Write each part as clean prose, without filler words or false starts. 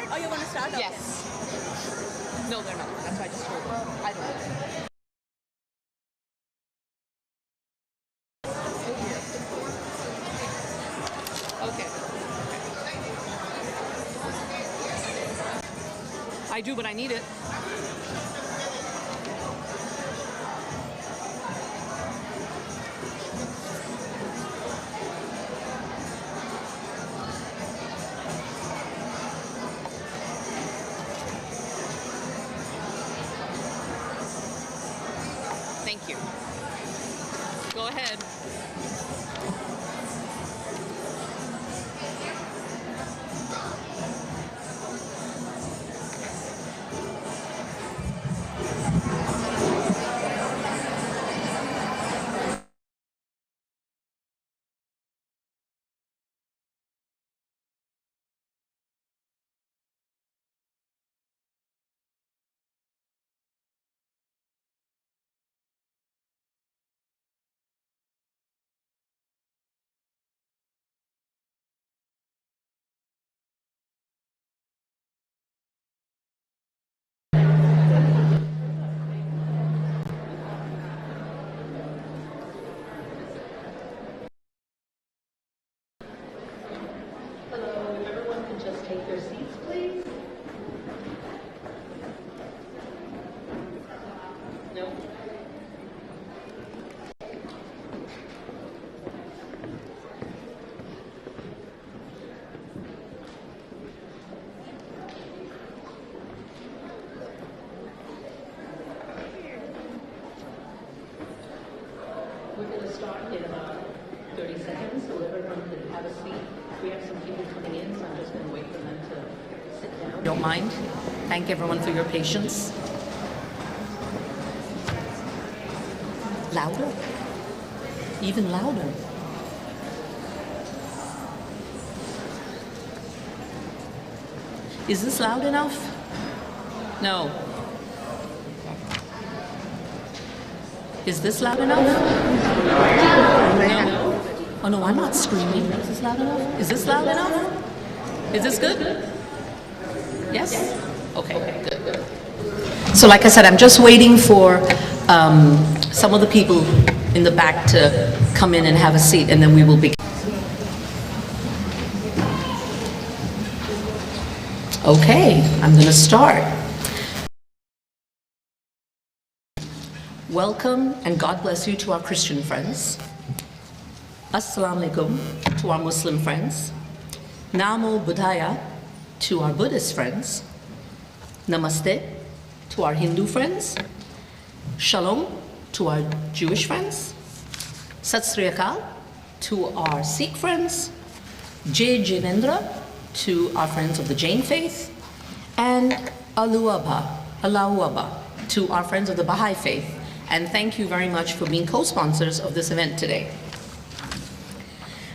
start? Oh, you want to start? Okay. Yes. No, they're not. That's why I just told them. I don't know. Okay. I do, but I need it. Thank you. Go ahead. Just take your seats, please. No. We're going to start in about 30 seconds, so everyone can have a seat. We have some people coming in, so I'm just going to wait for them to sit down. Don't mind. Thank everyone for your patience. Louder. Even louder. Is this loud enough? No. Is this loud enough? No. Oh no, I'm not screaming. Is this loud enough? Is this loud enough? Is this good? Yes? Okay, good. So like I said, I'm just waiting for some of the people in the back to come in and have a seat, and then we will begin. Okay, I'm going to start. Welcome and God bless you to our Christian friends. Assalamu alaikum to our Muslim friends. Namo Buddhaya to our Buddhist friends. Namaste to our Hindu friends. Shalom to our Jewish friends. Sat Sri Akal to our Sikh friends. Jai Jinendra to our friends of the Jain faith. And Allahu Abba to our friends of the Baha'i faith. And thank you very much for being co-sponsors of this event today.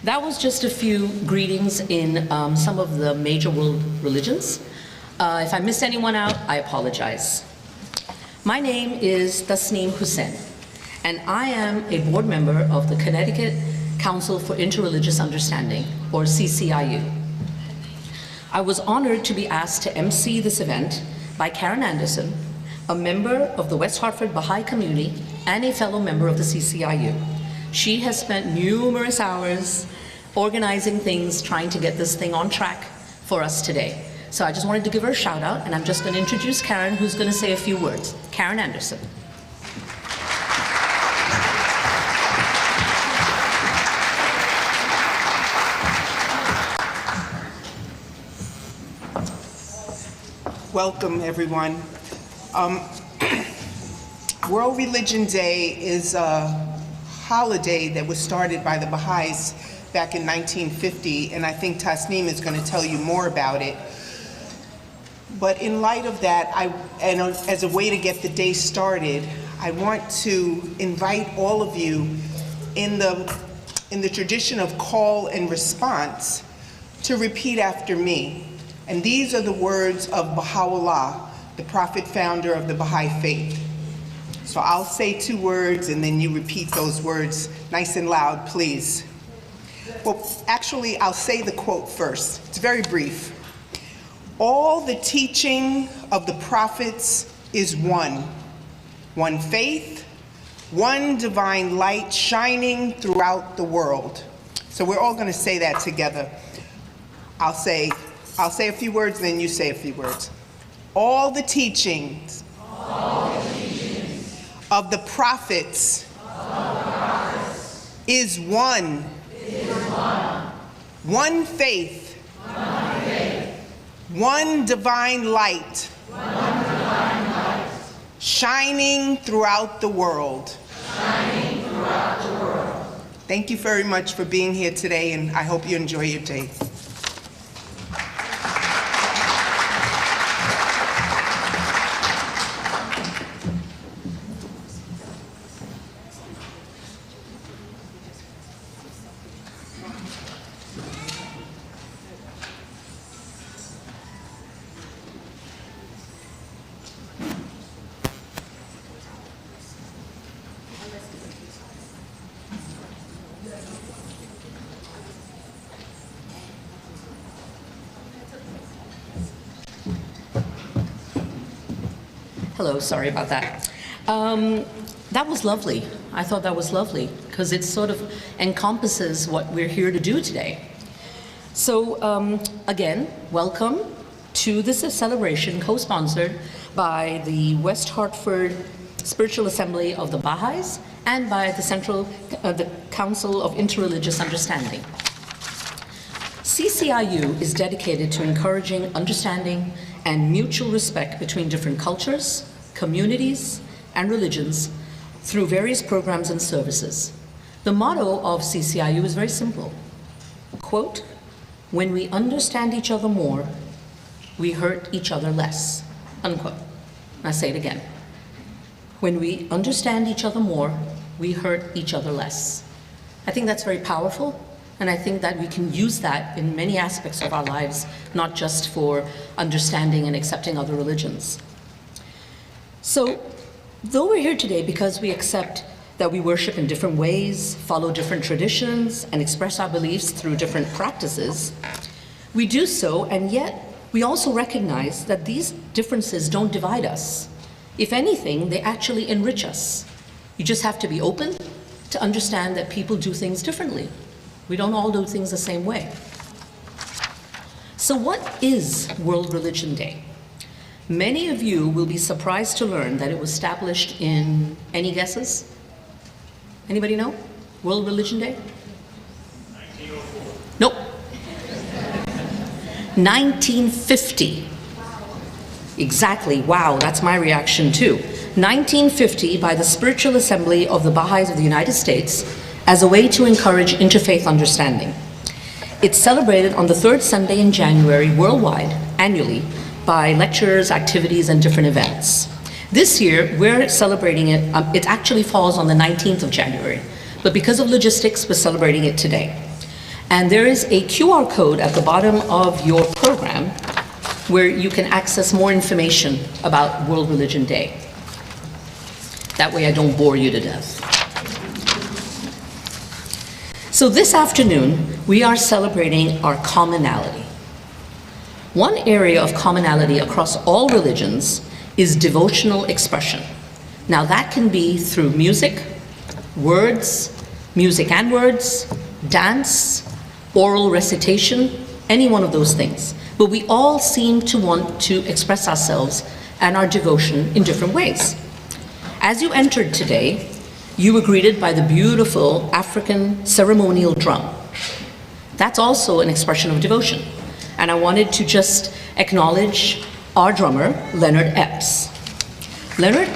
That was just a few greetings in some of the major world religions. If I missed anyone out, I apologize. My name is Tasneem Hussain, and I am a board member of the Connecticut Council for Interreligious Understanding, or CCIU. I was honored to be asked to MC this event by Karen Anderson, a member of the West Hartford Baha'i community and a fellow member of the CCIU. She has spent numerous hours organizing things, trying to get this thing on track for us today. So I just wanted to give her a shout out, and I'm just going to introduce Karen, who's going to say a few words. Karen Anderson. Welcome, everyone. World Religion Day is a holiday that was started by the Baha'is back in 1950, and I think Tasneem is going to tell you more about it. But in light of that, and as a way to get the day started, I want to invite all of you in the tradition of call and response to repeat after me. And these are the words of Baha'u'llah, the prophet founder of the Baha'i faith. So I'll say 2 words and then you repeat those words nice and loud, please. Well, actually, I'll say the quote first. It's very brief. All the teaching of the prophets is one. One faith, one divine light shining throughout the world. So we're all going to say that together. I'll say a few words, then you say a few words. All the teachings, of the prophets, is one. One faith, one divine light, shining throughout the world. Thank you very much for being here today, and I hope you enjoy your day. Hello, sorry about that. That was lovely. I thought that was lovely because it sort of encompasses what we're here to do today. So again, welcome to this celebration co-sponsored by the West Hartford Spiritual Assembly of the Baha'is and by the Council of Interreligious Understanding. CCIU is dedicated to encouraging understanding and mutual respect between different cultures, communities, and religions through various programs and services. The motto of CCIU is very simple. Quote, "When we understand each other more, we hurt each other less." Unquote. I say it again. When we understand each other more, we hurt each other less. I think that's very powerful. And I think that we can use that in many aspects of our lives, not just for understanding and accepting other religions. So, though we're here today because we accept that we worship in different ways, follow different traditions, and express our beliefs through different practices, we do so, and yet we also recognize that these differences don't divide us. If anything, they actually enrich us. You just have to be open to understand that people do things differently. We don't all do things the same way. So what is World Religion Day? Many of you will be surprised to learn that it was established in, any guesses? Anybody know? World Religion Day? 1904. Nope. 1950. Exactly, wow, that's my reaction too. 1950 by the Spiritual Assembly of the Baha'is of the United States as a way to encourage interfaith understanding. It's celebrated on the third Sunday in January worldwide, annually, by lectures, activities, and different events. This year, we're celebrating it, it actually falls on the 19th of January, but because of logistics, we're celebrating it today. And there is a QR code at the bottom of your program where you can access more information about World Religion Day. That way I don't bore you to death. So this afternoon, we are celebrating our commonality. One area of commonality across all religions is devotional expression. Now that can be through music, words, music and words, dance, oral recitation, any one of those things. But we all seem to want to express ourselves and our devotion in different ways. As you entered today, you were greeted by the beautiful African ceremonial drum. That's also an expression of devotion. And I wanted to just acknowledge our drummer, Leonard Epps. Leonard?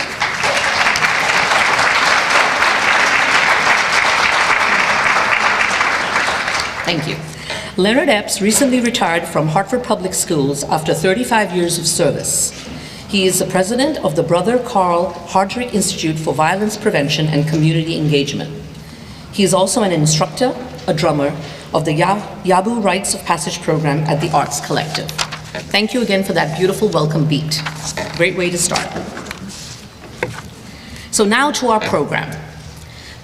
Thank you. Leonard Epps recently retired from Hartford Public Schools after 35 years of service. He is the president of the Brother Carl Hardrick Institute for Violence Prevention and Community Engagement. He is also an instructor, a drummer of the Yabu Rites of Passage program at the Arts Collective. Thank you again for that beautiful welcome beat. Great way to start. So now to our program.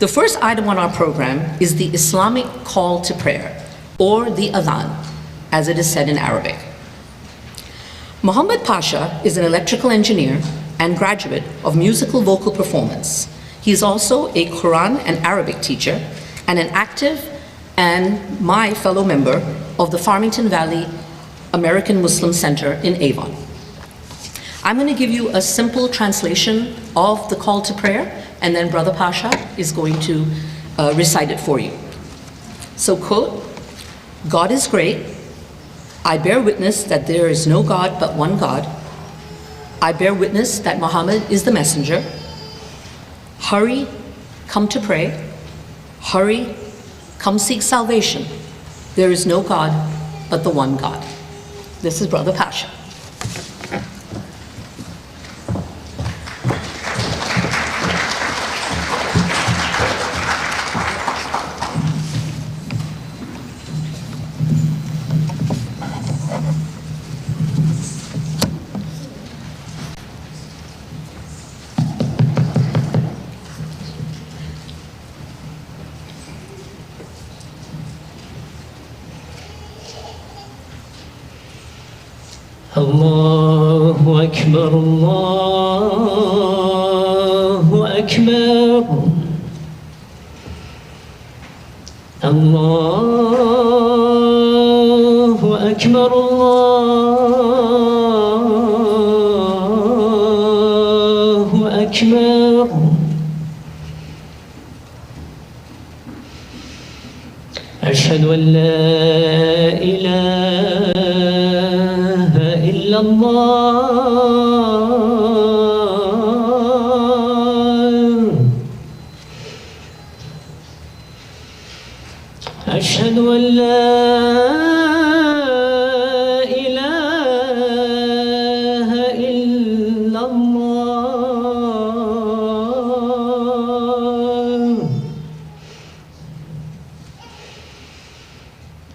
The first item on our program is the Islamic call to prayer, or the adhan, as it is said in Arabic. Muhammad Pasha is an electrical engineer and graduate of musical vocal performance. He is also a Quran and Arabic teacher and an active and my fellow member of the Farmington Valley American Muslim Center in Avon. I'm going to give you a simple translation of the call to prayer, and then Brother Pasha is going to recite it for you. So, quote, God is great. I bear witness that there is no God but one God. I bear witness that Muhammad is the messenger. Hurry, come to pray. Hurry, come seek salvation. There is no God but the one God. This is Brother Pasha. الله أكبر الله أكبر الله أكبر الله أكبر أشهد أن لا إله إلا الله أشهد أن لا إله إلا الله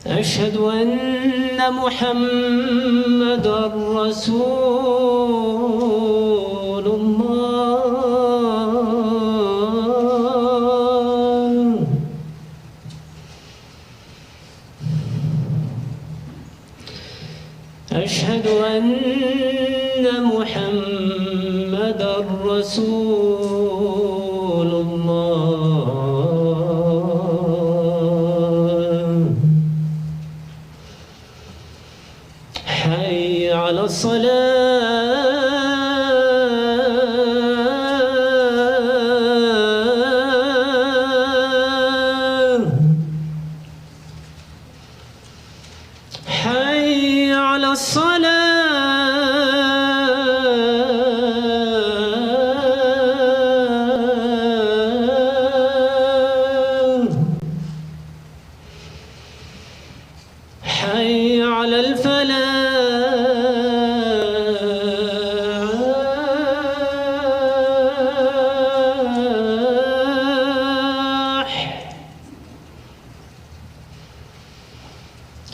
أشهد أن محمدًا رسول الله أشهد أن محمدًا رسول الله حي على الصلاة حي على الصلاة حي على الفلاح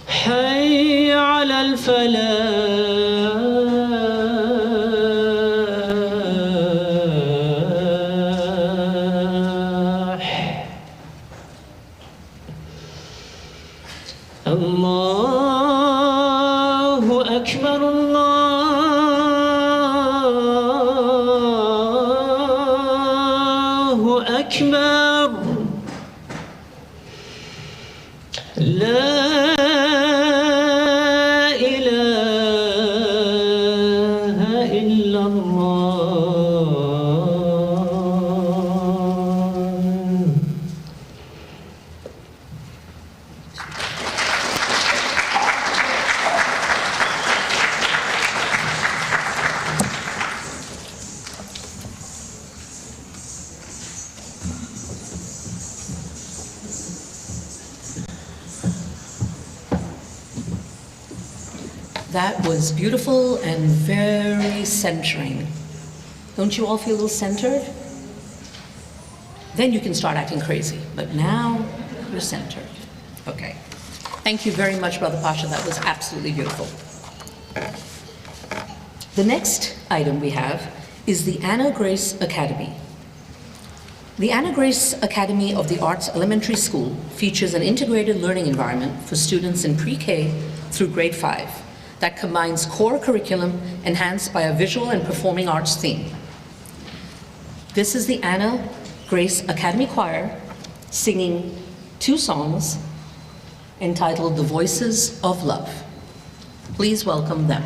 حي على الفلاح الله أكبر الله أكبر لا إله إلا الله That was beautiful and very centering. Don't you all feel a little centered? Then you can start acting crazy, but now you're centered. Okay. Thank you very much, Brother Pasha. That was absolutely beautiful. The next item we have is the Anna Grace Academy. The Anna Grace Academy of the Arts Elementary School features an integrated learning environment for students in pre-K through grade 5 that combines core curriculum enhanced by a visual and performing arts theme. This is the Anna Grace Academy Choir singing 2 songs entitled The Voices of Love. Please welcome them.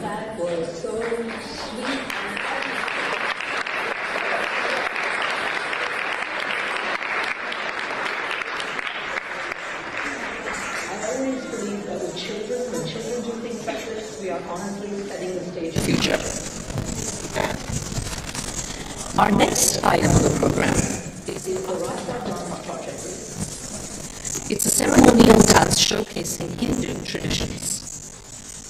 That was so sweet. I always believe that with children, when children do things like this, we are honestly setting the stage for the future. Our next item on the program Is the Rasta Dance Project. it's a ceremonial dance showcasing Hindu traditions.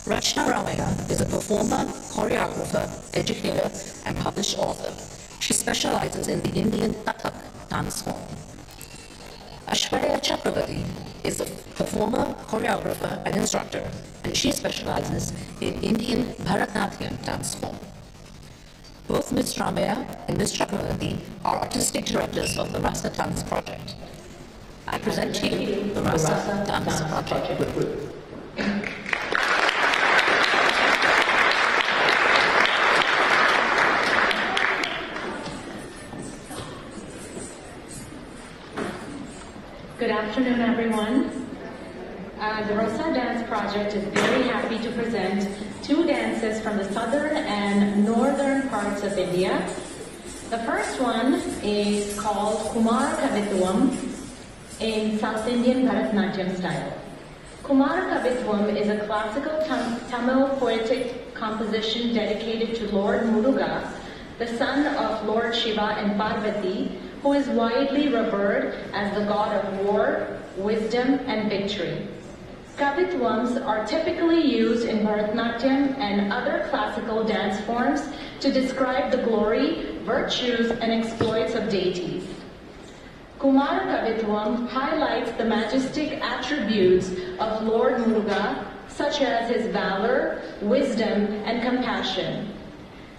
Rachna Ramaya is a performer, choreographer, educator, and published author. She specializes in the Indian Kathak dance form. Ashwarya Chakravarti is a performer, choreographer, and instructor, and she specializes in Indian Bharatanatyam dance form. Both Ms. Ramaya and Ms. Chakravarti are artistic directors of the Rasta Dance Project. I present to you the Rasta Dance Project. Good afternoon, everyone. The Rasta Dance Project is very happy to present two dances from the southern and northern parts of India. The first one is called Kumar Kavitwam in South Indian Bharatanatyam style. Kumar Kavitwam is a classical Tamil poetic composition dedicated to Lord Muruga, the son of Lord Shiva and Parvati, who is widely revered as the god of war, wisdom, and victory. Kavitwams are typically used in Bharatanatyam and other classical dance forms to describe the glory, virtues, and exploits of deities. Kumar Kavitwam highlights the majestic attributes of Lord Muruga, such as his valor, wisdom, and compassion.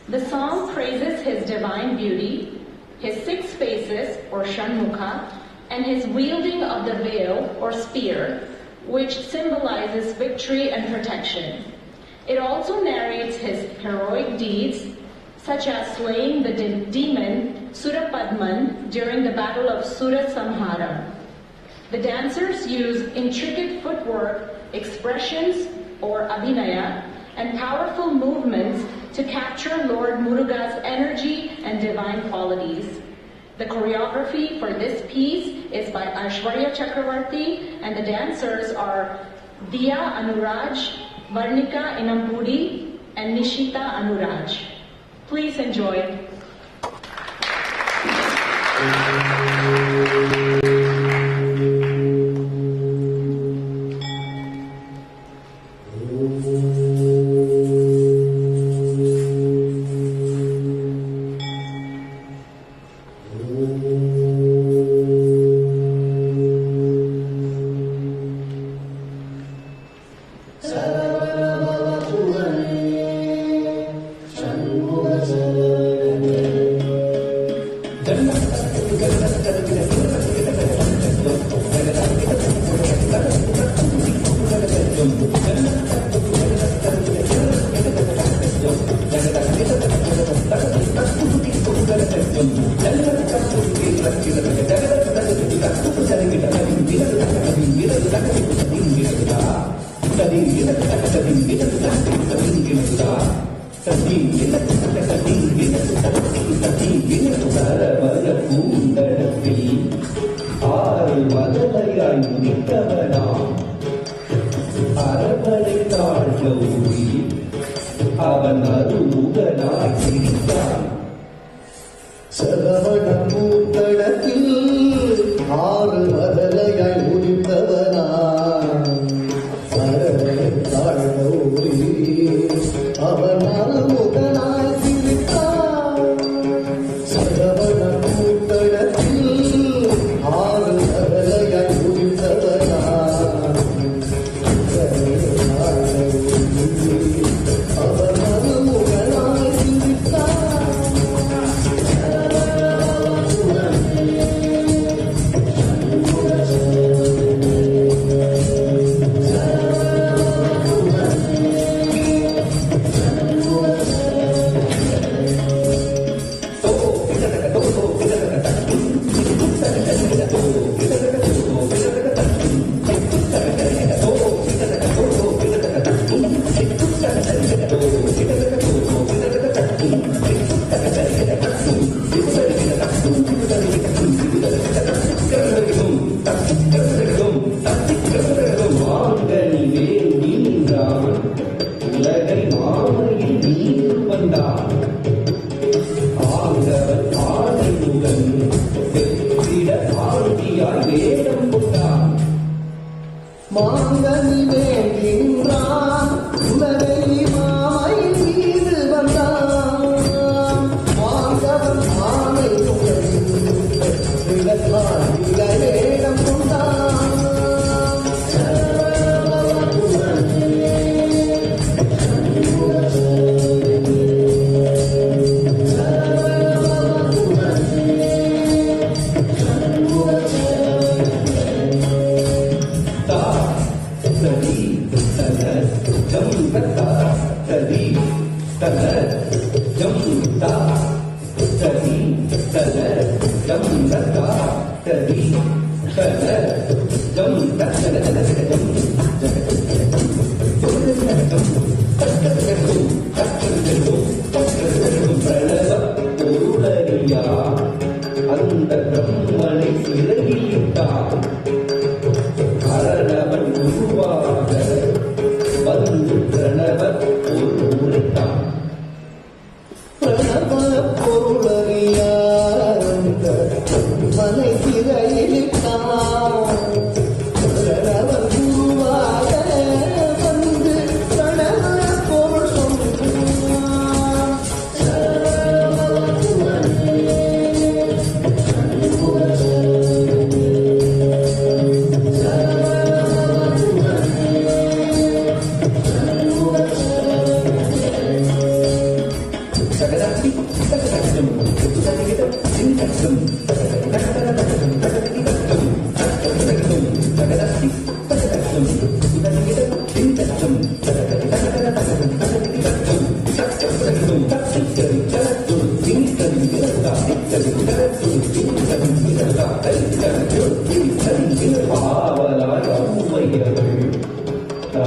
The song praises his divine beauty, his 6 faces, or Shanmukha, and his wielding of the veil, or spear, which symbolizes victory and protection. It also narrates his heroic deeds, such as slaying the demon Surapadman during the Battle of Surasamharam. The dancers use intricate footwork, expressions or abhinaya, and powerful movements to capture Lord Muruga's energy and divine qualities. The choreography for this piece is by Aishwarya Chakravarti, and the dancers are Diya Anuraj, Varnika Inampudi, and Nishita Anuraj. Please enjoy.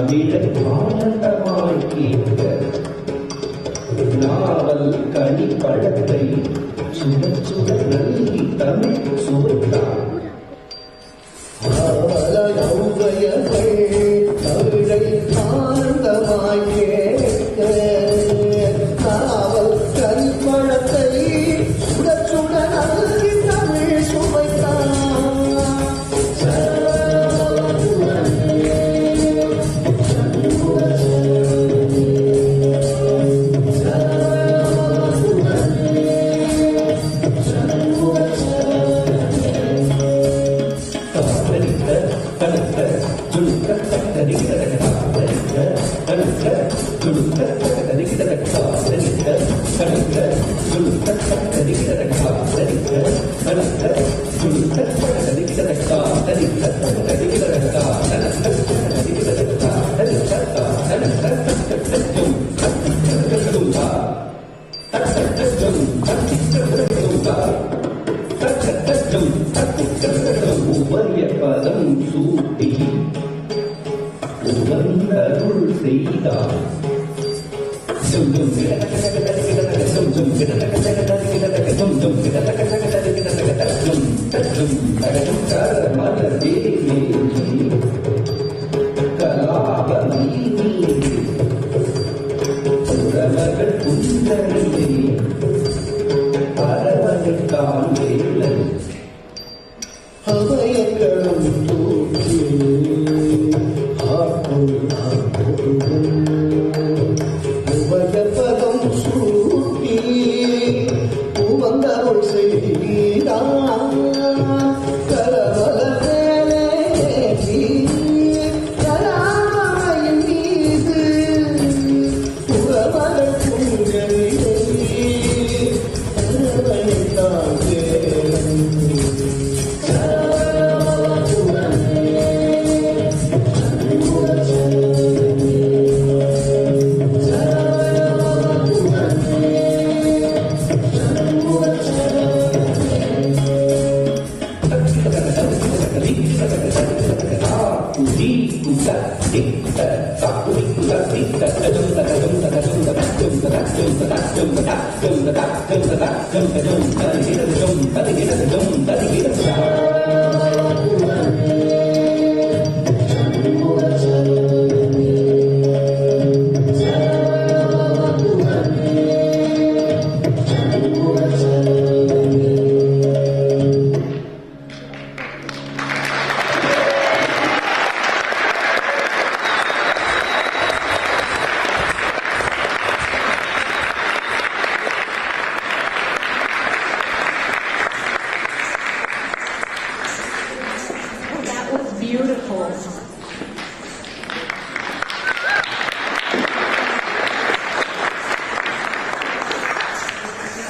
தமிழை ஆனந்தமாய் கேட்க நாவல் கனி பழத்தை சுட சுட நல்கி தமிழ் சுவைத்தார் தமிழை ஆனந்தமாய் கேட்க நாவல் கனி பழத்தை சுட சுட நல்கி தமிழ் சுவைத்தார் பதம் சூட்டி உவந்தருள் செய்தார் உறவர்கள் புந்தரிலே பரவனைத்தான் வேலன் அவையங்களும் தூக்கி உபயபதம் சூட்டி உவந்தருள் செய்தார் கரவல வேலேற்றி கராயின் மீது உறவர்கள் புங்கரிலே பரவனைத்தான் Velan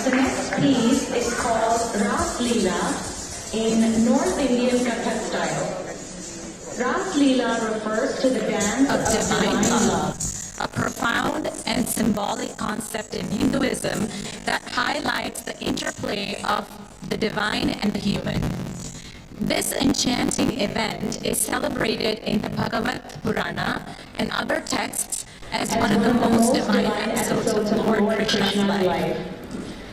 The next piece is called Ras Leela in North Indian Kathak style. Ras Leela refers to the dance of divine love, a profound and symbolic concept in Hinduism that highlights the interplay of the divine and the human. This enchanting event is celebrated in the Bhagavad Purana and other texts as one of the most divine episodes of Lord Krishna's life.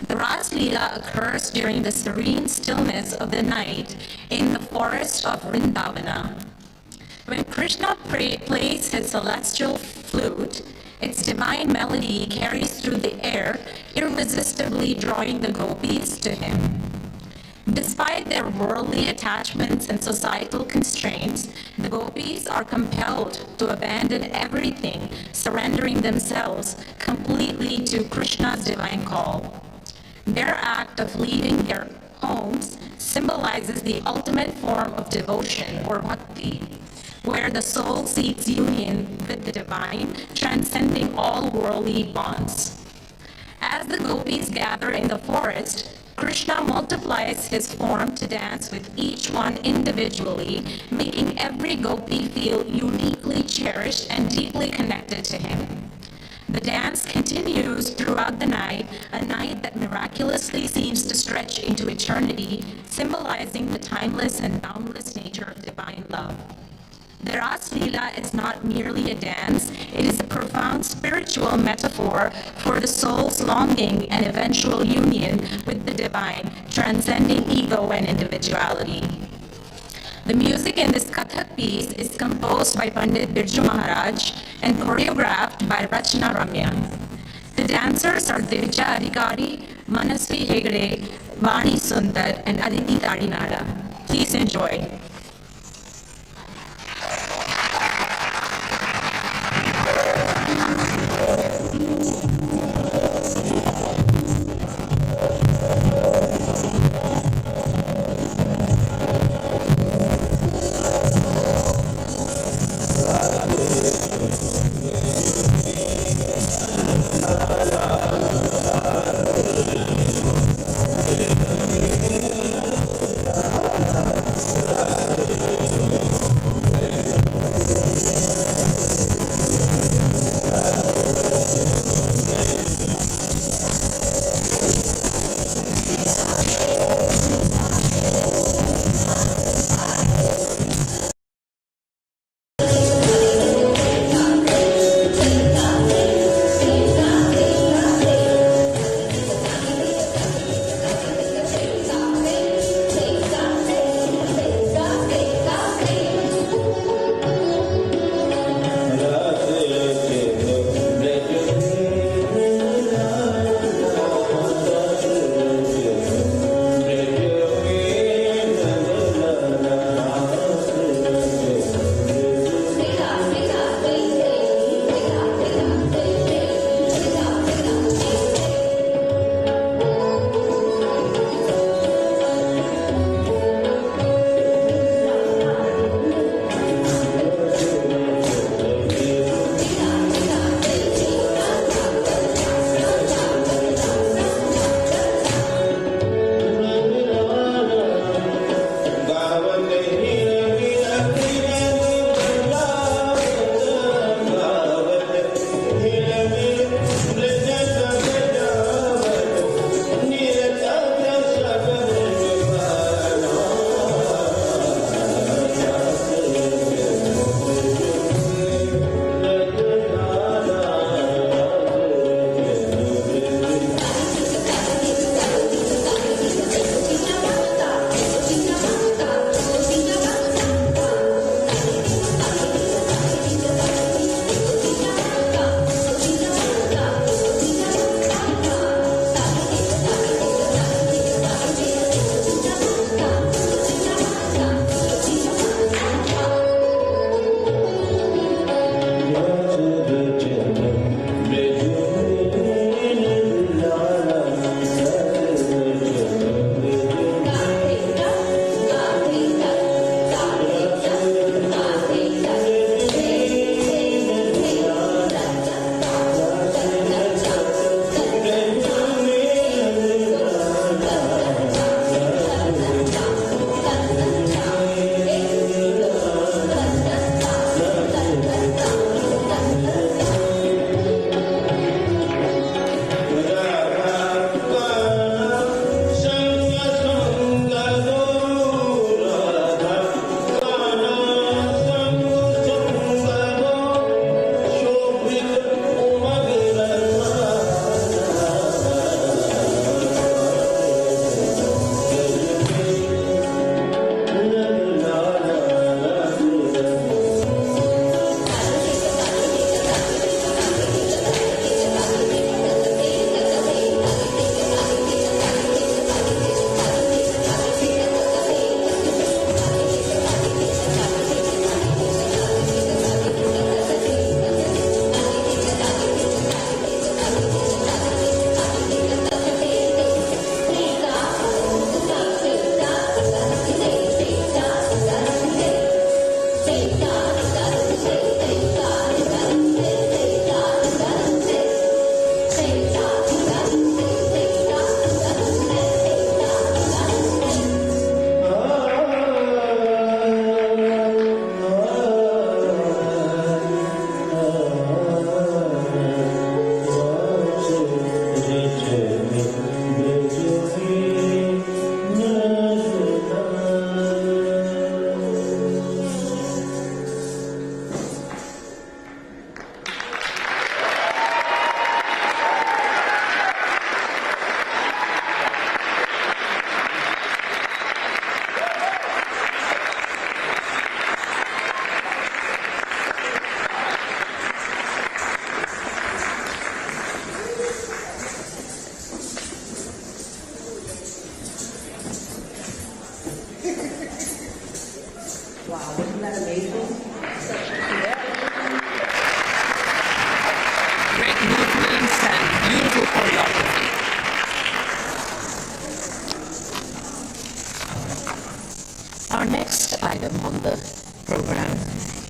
The Ras Leela occurs during the serene stillness of the night in the forest of Vrindavana. When Krishna plays his celestial flute, its divine melody carries through the air, irresistibly drawing the gopis to him. Despite their worldly attachments and societal constraints, the gopis are compelled to abandon everything, surrendering themselves completely to Krishna's divine call. Their act of leaving their homes symbolizes the ultimate form of devotion, or bhakti, where the soul seeks union with the divine, transcending all worldly bonds. As the gopis gather in the forest, Krishna multiplies his form to dance with each one individually, making every gopi feel uniquely cherished and deeply connected to him. The dance continues throughout the night, a night that miraculously seems to stretch into eternity, symbolizing the timeless and boundless nature of divine love. The Ras Leela is not merely a dance, it is a profound spiritual metaphor for the soul's longing and eventual union with the divine, transcending ego and individuality. The music in this Kathak piece is composed by Pandit Birju Maharaj and choreographed by Rachna Ramya. The dancers are Divija Adhikari, Manasvi Hegde, Vani Sundar, and Aditi Tadinada. Please enjoy.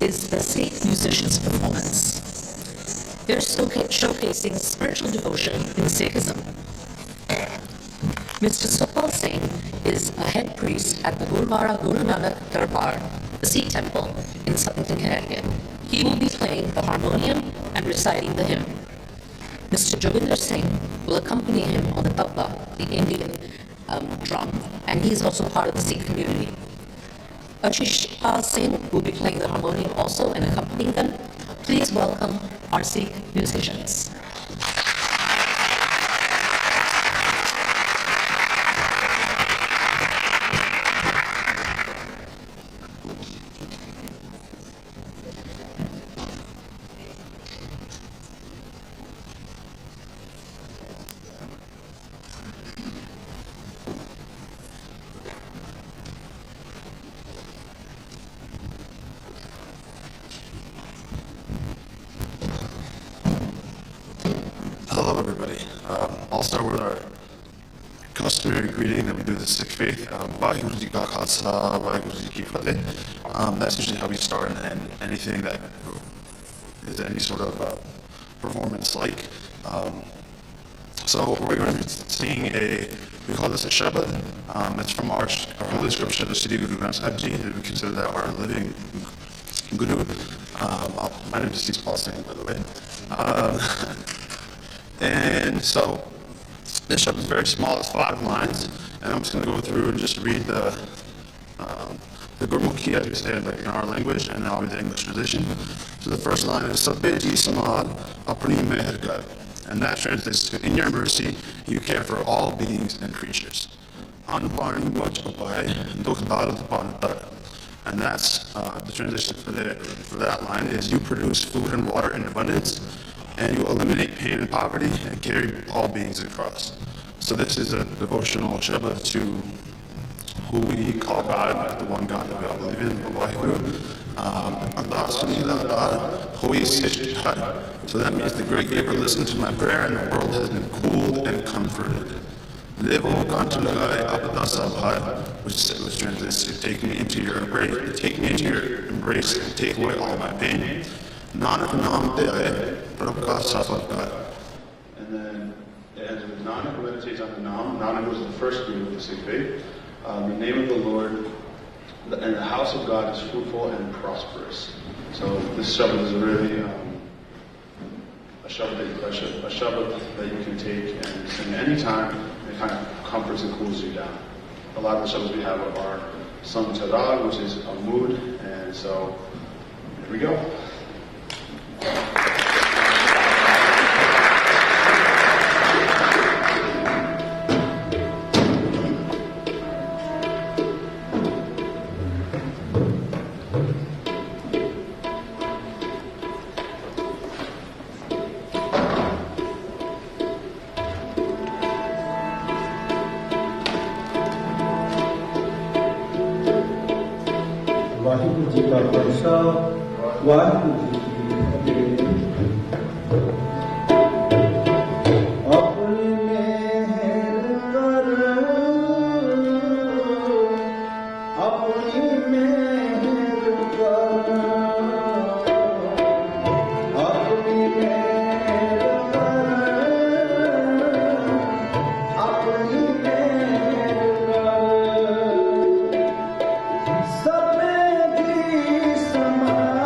is the Sikh musicians' performance. They're showcasing spiritual devotion in Sikhism. Mr. Supal Singh is a head priest at the Gurudwara Guru Nanak Darbar, the Sikh temple in Southern Connecticut. He will be playing the harmonium and reciting the hymn. Mr. Joginder Singh will accompany him on the tabla, the Indian drum, and he is also part of the Sikh community. Ashish Singh will be playing the harmonium also and accompanying them. Please welcome our Sikh musicians. Hello, everybody. I'll start with our customary greeting that we do the Sikh faith. Vaheguru Ji Ka Khalsa, Vaheguru Ji Ki Fateh. That's usually how we start and anything that is any sort of performance like. So we're going to be singing we call this a Shabad. It's from our holy scripture, the Sri Guru Granth Sahib Ji, and we consider that our living Guru. My name is Sikh Singh, by the way. And so this Shabad is very small, it's 5 lines, and I'm just going to go through and just read the Gurmukhi, as we say, like in our language, and I'll read the English translation. So the first line is Sabbe Ji Samad Apni Meher Kar, and that translates to, in your mercy, you care for all beings and creatures. Anupani Moch Upai Dukh Darat Panatar. And that's the translation for that line is you produce food and water in abundance, and you eliminate pain and poverty and carry all beings across. So this is a devotional Shabad to who we call God, the one God that we all believe in, So that means the great giver listened to my prayer and the world has been cooled and comforted. Which translates to take me into your embrace and take away all my pain. Nanak Naam Te Prabhu Ka Safar Kar. And then it ends with Nanak meditates on the Naam. Nanak was the first guru of the Sikh faith. The name of the Lord and the house of God is fruitful and prosperous. So this Shabad is really a Shabad that you can take and sing anytime. It kind of comforts and cools you down. A lot of the Shabads we have are sung to Rag, which is a mood, and so here we go. Vaheguru Ji Ka Khalsa, Vaheguru Ji Ki Fateh. Apni meher kar, apni meher kar, apni meher kar, apni meher kar. Sabbe ji samad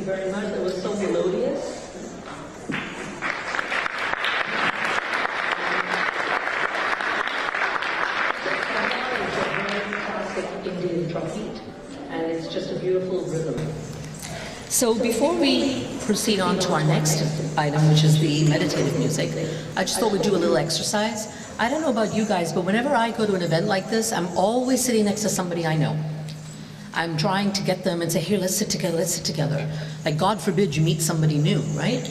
very much. That was so melodious. Indian drum beat, and it's just a beautiful rhythm. So before we proceed on to our next item, which is the meditative music, I just thought we'd do a little exercise. I don't know about you guys, but whenever I go to an event like this, I'm always sitting next to somebody I know. I'm trying to get them and say, here, let's sit together, let's sit together. Like, God forbid you meet somebody new, right?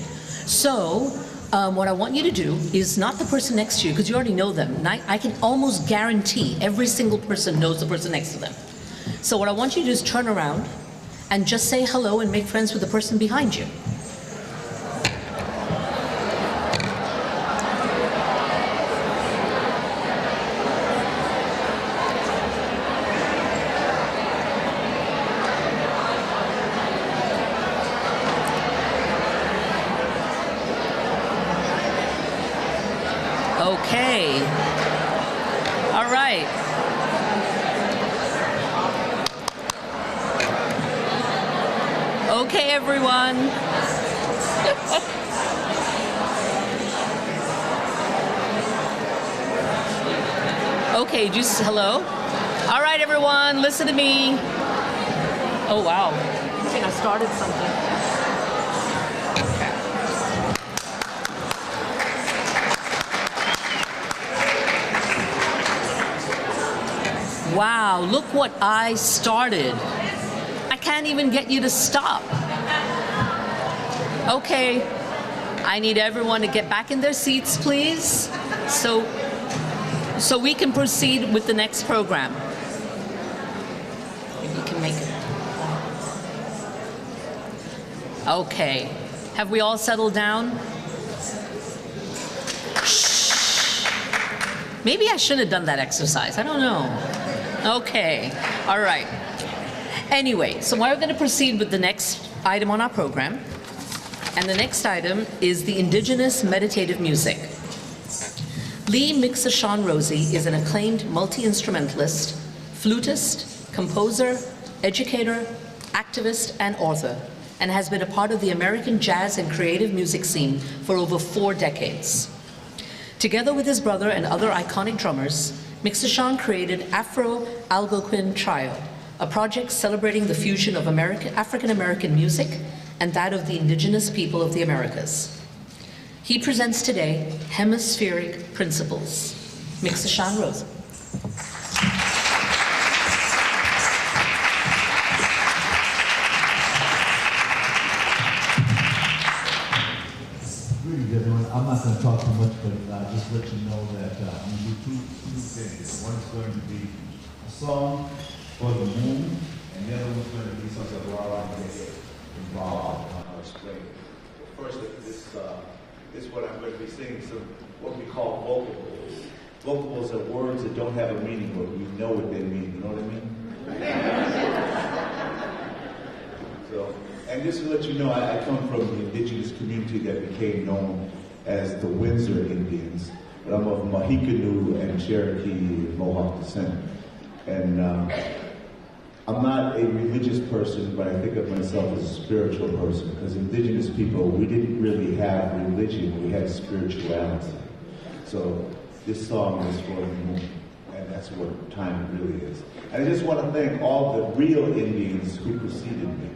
So what I want you to do is not the person next to you, because you already know them. And I can almost guarantee every single person knows the person next to them. So what I want you to do is turn around and just say hello and make friends with the person behind you. Okay. All right. Okay, everyone. Okay, just hello. All right, everyone, listen to me. Oh, wow. I think I started something. Wow, look what I started. I can't even get you to stop. Okay, I need everyone to get back in their seats, please, so we can proceed with the next program. Maybe you can make it. Okay, have we all settled down? Shh. Maybe I shouldn't have done that exercise, I don't know. Okay, all right. Anyway, so we're going to proceed with the next item on our program. And the next item is the Indigenous meditative music. Lee Mixashawn Rosie is an acclaimed multi-instrumentalist, flutist, composer, educator, activist, and author, and has been a part of the American jazz and creative music scene for over 4 decades. Together with his brother and other iconic drummers, Mixashawn created Afro Algonquin Trio, a project celebrating the fusion of African-American music and that of the indigenous people of the Americas. He presents today Hemispheric Principles. Mixashawn Rose. Greetings, everyone. I'm not going to talk too much, but just let you know that I'm going to do two things. One is going to be a song for the moon, and the other one's going to be something that I get involved. I'll explain. Well, first, this is what I'm going to be singing, some what we call vocables. Vocables are words that don't have a meaning, but we know what they mean. You know what I mean? So, and just to let you know, I come from the indigenous community that became known as the Windsor Indians, but I'm of Mohicano and Cherokee and Mohawk descent. And I'm not a religious person, but I think of myself as a spiritual person, because indigenous people, we didn't really have religion, we had spirituality. So this song is for the moon, and that's what time really is. And I just want to thank all the real Indians who preceded me.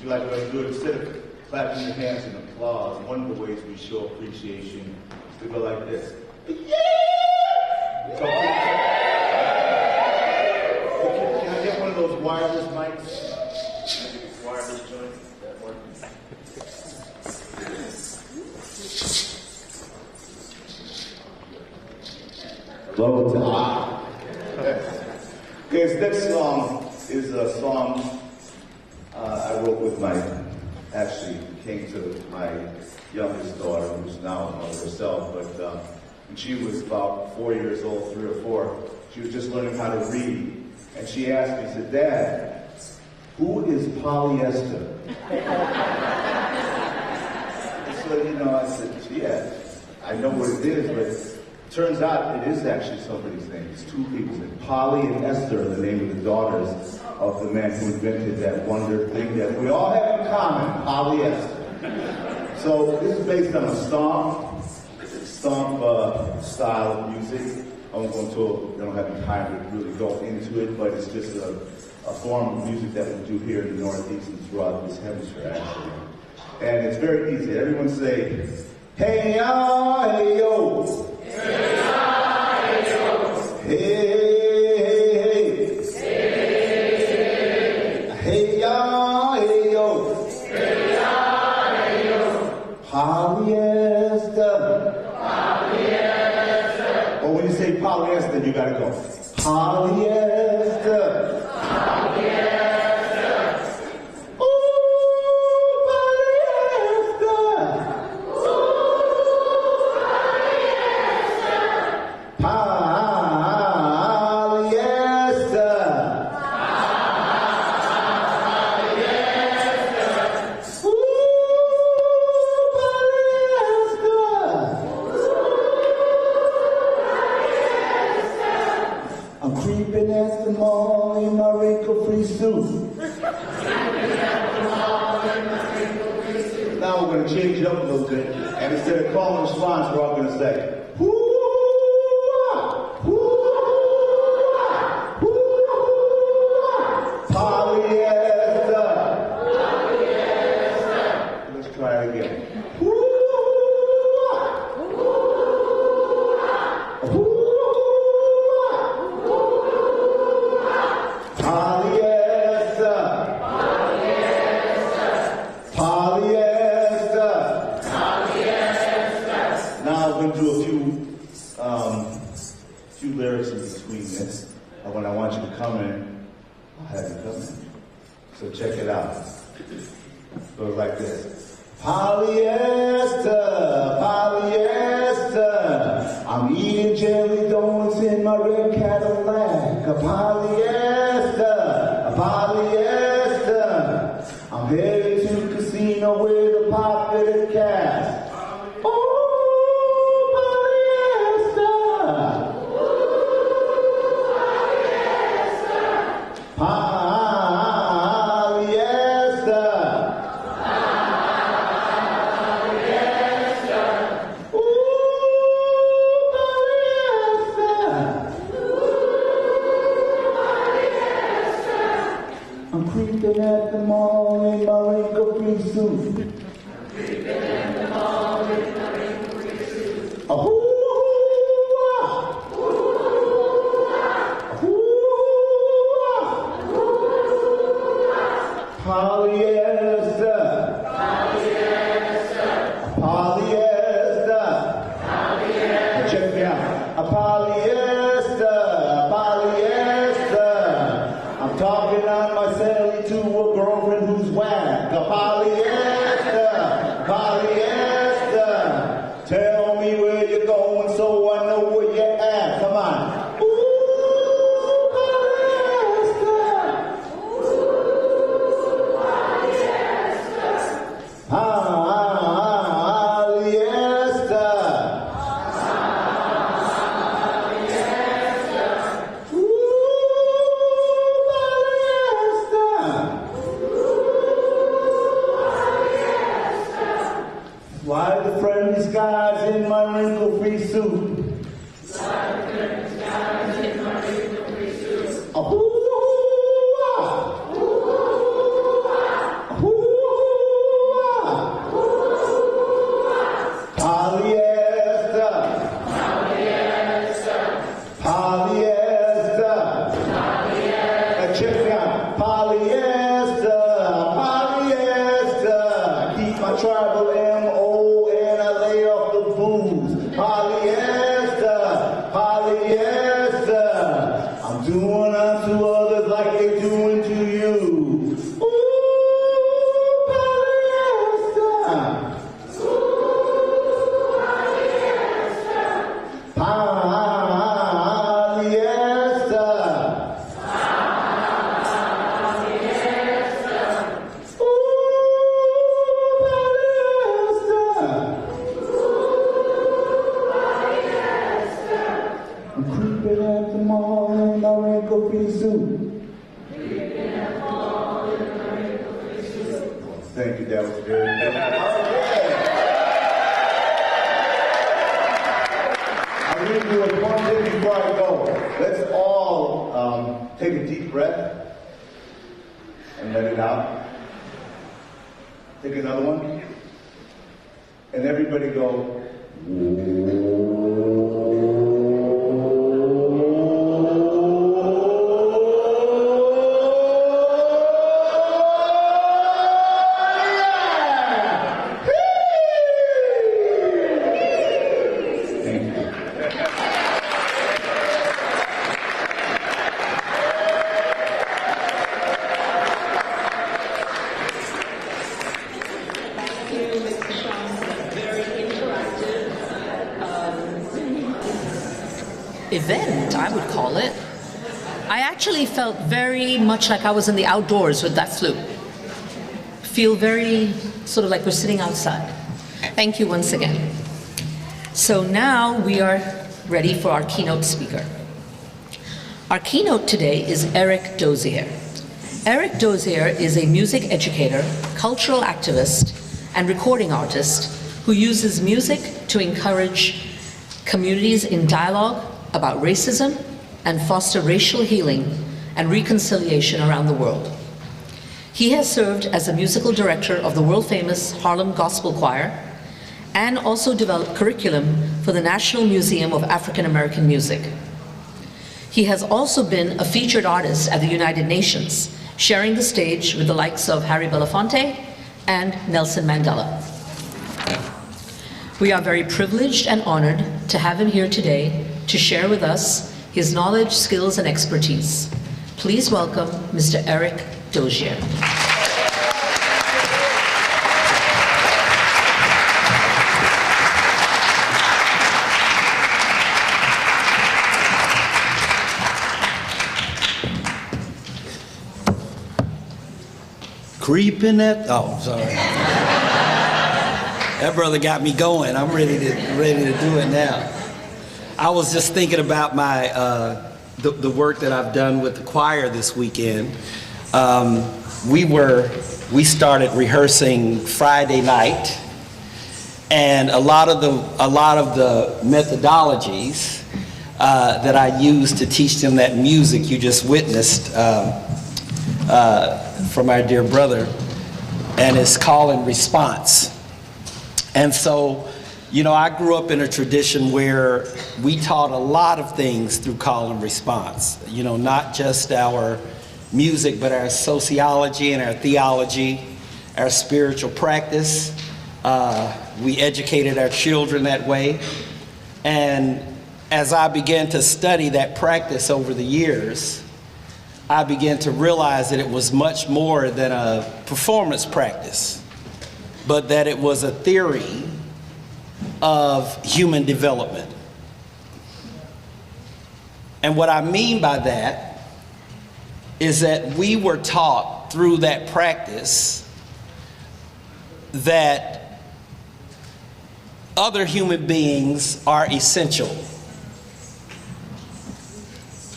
you like what I do? Instead of clapping your hands in applause, one of the ways we show appreciation is to go like this. Yeah! So, can I get one of those wireless mics? Wireless joint, that one. Hello to Okay, this next song is a song I wrote with actually came to my youngest daughter, who's now a mother herself, but when she was about 4 years old, 3 or 4, she was just learning how to read. And she asked me, she said, Dad, who is polyester? So, I said, yeah, I know what it is, but turns out it is actually somebody's name. It's two people's name. Polly and Esther are the name of the daughters of the man who invented that wonder thing that we all have in common, polyester. So this is based on a stomp style of music. I don't have the time to really go into it, but it's just a form of music that we do here in the Northeast and throughout this hemisphere, actually. And it's very easy. Everyone say, hey, ya, hey, yo. Hey, ya, hey, yo. Hey, hey, hey. Hey, ya, hey, yo. Hey, ya, hey, yo. Polyester. Polyester. Or when you say polyester, you gotta go. Polyester. Polyester. Ooh, polyester. I'm creeping at the mall in my wrinkle-free suit. Now we're going to change it up a little bit, and instead of call and response, we're all going to say, polyester. Let's try it again. Lyrics in between this, and when I want you to come in, I'll have you come in. So check it out. It goes like this. Polyester, polyester. I'm eating jelly donuts in my red Cadillac. A polyester. I'm headed to the casino with a popular cast. I'm creeping at the mall in my wrinkle-free suit. Polyester. Now check me out. A polyester. I'm talking on my celly to a girlfriend who's whack. A polyester. Tell me where you're going so I know where you're at. Come on. Why the friendly skies in my wrinkle-free suit? Thank you, that was very good. I'm going to do one thing before I go. Let's all take a deep breath and let it out. Take another one. And everybody go, event, I would call it. I actually felt very much like I was in the outdoors with that flute. Feel very sort of like we're sitting outside. Thank you once again. So now we are ready for our keynote speaker. Our keynote today is Eric Dozier. Eric Dozier is a music educator, cultural activist, and recording artist who uses music to encourage communities in dialogue about racism and foster racial healing and reconciliation around the world. He has served as the musical director of the world-famous Harlem Gospel Choir and also developed curriculum for the National Museum of African American Music. He has also been a featured artist at the United Nations, sharing the stage with the likes of Harry Belafonte and Nelson Mandela. We are very privileged and honored to have him here today to share with us his knowledge, skills, and expertise. Please welcome Mr. Eric Dozier. Creeping at, oh, sorry. That brother got me going. I'm ready to do it now. I was just thinking about my the work that I've done with the choir this weekend. We started rehearsing Friday night, and a lot of the methodologies that I use to teach them that music you just witnessed from our dear brother, and it's call and response. And so, you know, I grew up in a tradition where we taught a lot of things through call and response. You know, not just our music, but our sociology and our theology, our spiritual practice. We educated our children that way. And as I began to study that practice over the years, I began to realize that it was much more than a performance practice, but that it was a theory of human development. And what I mean by that is that we were taught through that practice that other human beings are essential,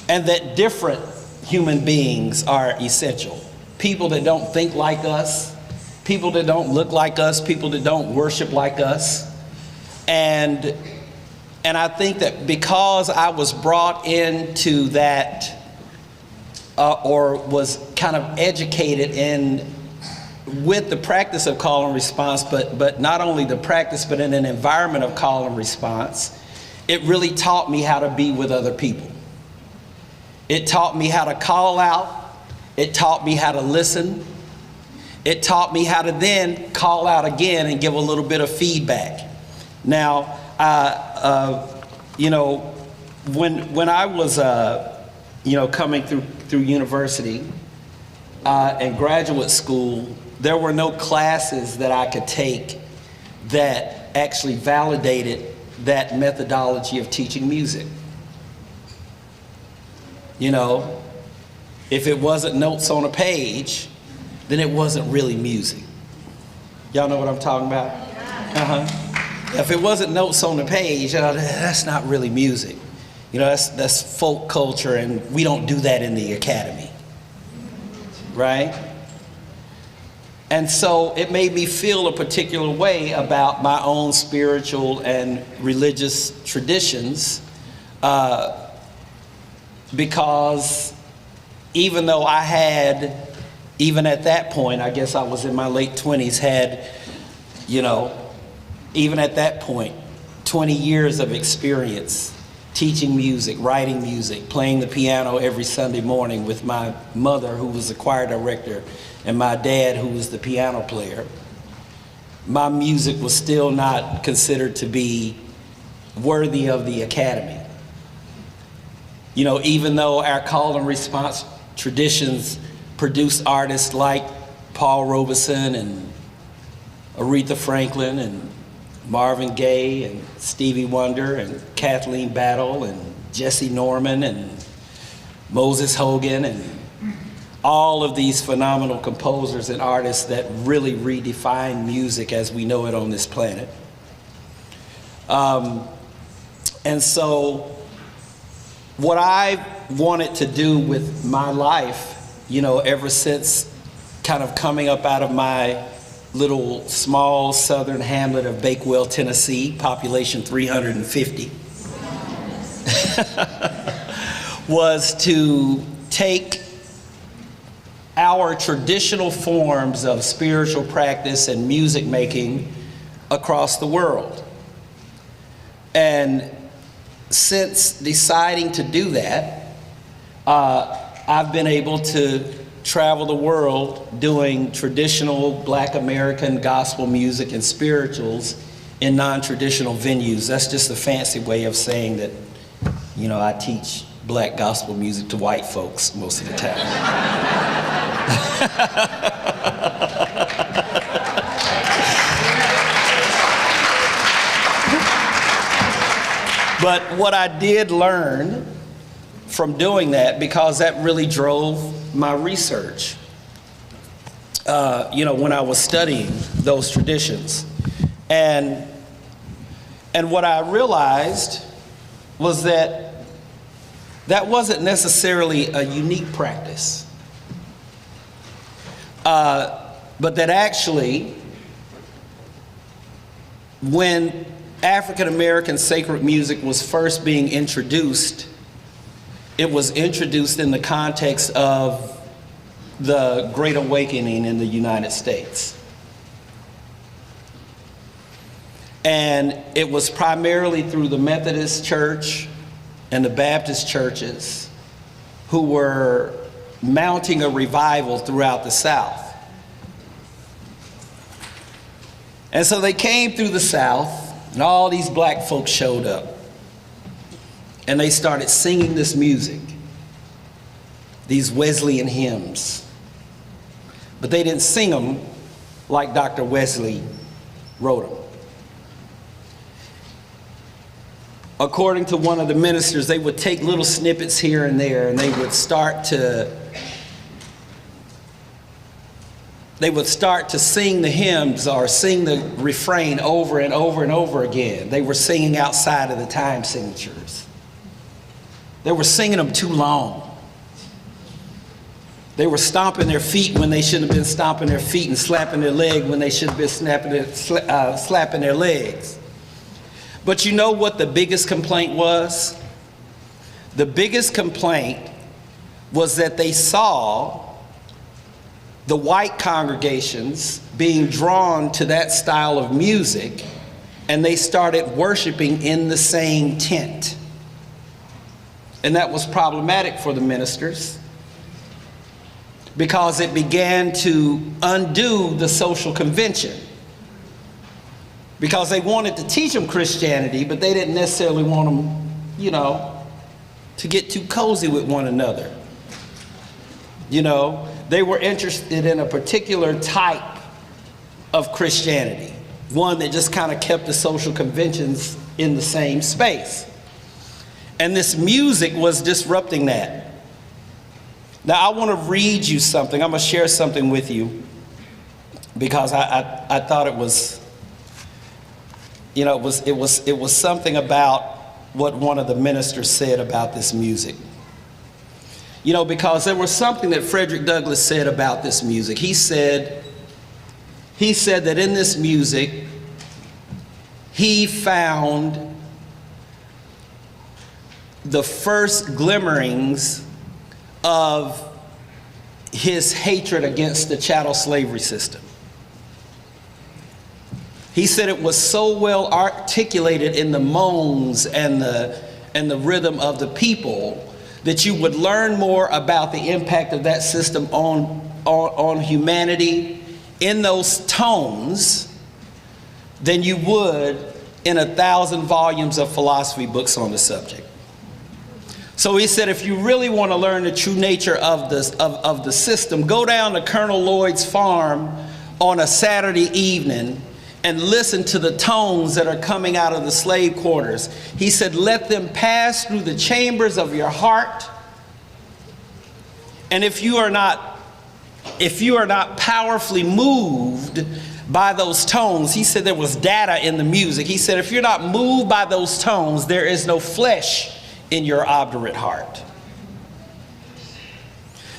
and that different human beings are essential. People that don't think like us, people that don't look like us, people that don't worship like us. And I think that because I was brought into that, or was kind of educated with the practice of call and response, but not only the practice, but in an environment of call and response, it really taught me how to be with other people. It taught me how to call out. It taught me how to listen. It taught me how to then call out again and give a little bit of feedback. Now, you know, when I was, you know, coming through university and graduate school, there were no classes that I could take that actually validated that methodology of teaching music. You know, if it wasn't notes on a page, then it wasn't really music. Y'all know what I'm talking about? If it wasn't notes on the page, that's not really music. You know, that's folk culture, and we don't do that in the academy, right? And so it made me feel a particular way about my own spiritual and religious traditions, because even though I had, even at that point, I guess I was in my late 20s, had, even at that point, 20 years of experience teaching music, writing music, playing the piano every Sunday morning with my mother, who was the choir director, and my dad, who was the piano player. My music was still not considered to be worthy of the academy. Even though our call and response traditions produce artists like Paul Robeson and Aretha Franklin and Marvin Gaye and Stevie Wonder and Kathleen Battle and Jesse Norman and Moses Hogan and all of these phenomenal composers and artists that really redefine music as we know it on this planet. And so what I wanted to do with my life, ever since kind of coming up out of my little small southern hamlet of Bakewell, Tennessee, population 350, was to take our traditional forms of spiritual practice and music making across the world. And since deciding to do that, I've been able to travel the world doing traditional Black American gospel music and spirituals in non-traditional venues. That's just a fancy way of saying that, I teach Black gospel music to white folks most of the time. But what I did learn from doing that, because that really drove my research, when I was studying those traditions. And what I realized was that that wasn't necessarily a unique practice, but that actually, when African American sacred music was first being introduced, it was introduced in the context of the Great Awakening in the United States. And it was primarily through the Methodist Church and the Baptist churches who were mounting a revival throughout the South. And so they came through the South, and all these Black folks showed up. And they started singing this music, these Wesleyan hymns. But they didn't sing them like Dr. Wesley wrote them. According to one of the ministers, they would take little snippets here and there, and they would start to sing the hymns or sing the refrain over and over and over again. They were singing outside of the time signatures. They were singing them too long. They were stomping their feet when they shouldn't have been stomping their feet, and slapping their leg when they should have been slapping their legs. But you know what the biggest complaint was? The biggest complaint was that they saw the white congregations being drawn to that style of music, and they started worshiping in the same tent. And that was problematic for the ministers, because it began to undo the social convention. Because they wanted to teach them Christianity, but they didn't necessarily want them, to get too cozy with one another. They were interested in a particular type of Christianity, one that just kind of kept the social conventions in the same space. And this music was disrupting that. Now I want to read you something. I'm going to share something with you, because I thought it was, it was something about what one of the ministers said about this music. Because there was something that Frederick Douglass said about this music. He said, he said that in this music, he found the first glimmerings of his hatred against the chattel slavery system. He said it was so well articulated in the moans and the rhythm of the people that you would learn more about the impact of that system on humanity in those tones than you would in 1,000 volumes of philosophy books on the subject. So he said, if you really want to learn the true nature of the system, go down to Colonel Lloyd's farm on a Saturday evening and listen to the tones that are coming out of the slave quarters. He said, let them pass through the chambers of your heart. And if you are not powerfully moved by those tones, he said there was data in the music. He said, if you're not moved by those tones, there is no flesh in your obdurate heart.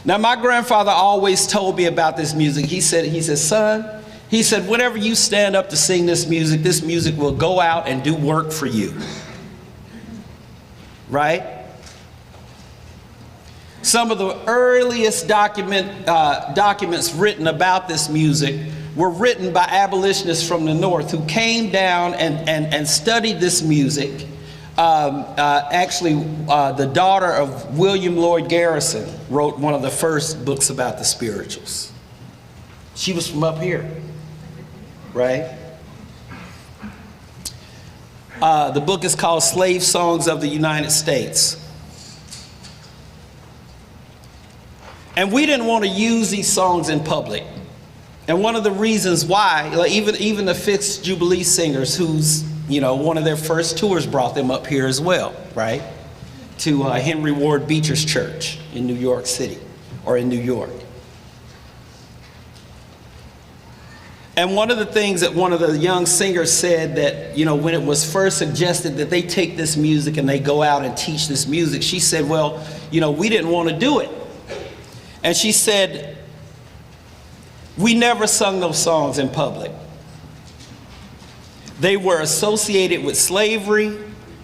Now, my grandfather always told me about this music. He said, son, he said, whenever you stand up to sing this music will go out and do work for you. Right? Some of the earliest documents written about this music were written by abolitionists from the North who came down and studied this music. The daughter of William Lloyd Garrison wrote one of the first books about the spirituals. She was from up here, right? The book is called Slave Songs of the United States. And we didn't want to use these songs in public. And one of the reasons why, like even the Fifth Jubilee singers, who's, one of their first tours brought them up here as well, right? To Henry Ward Beecher's church in New York City, or in New York. And one of the things that one of the young singers said that, when it was first suggested that they take this music and they go out and teach this music, she said, well, we didn't want to do it. And she said, we never sung those songs in public. They were associated with slavery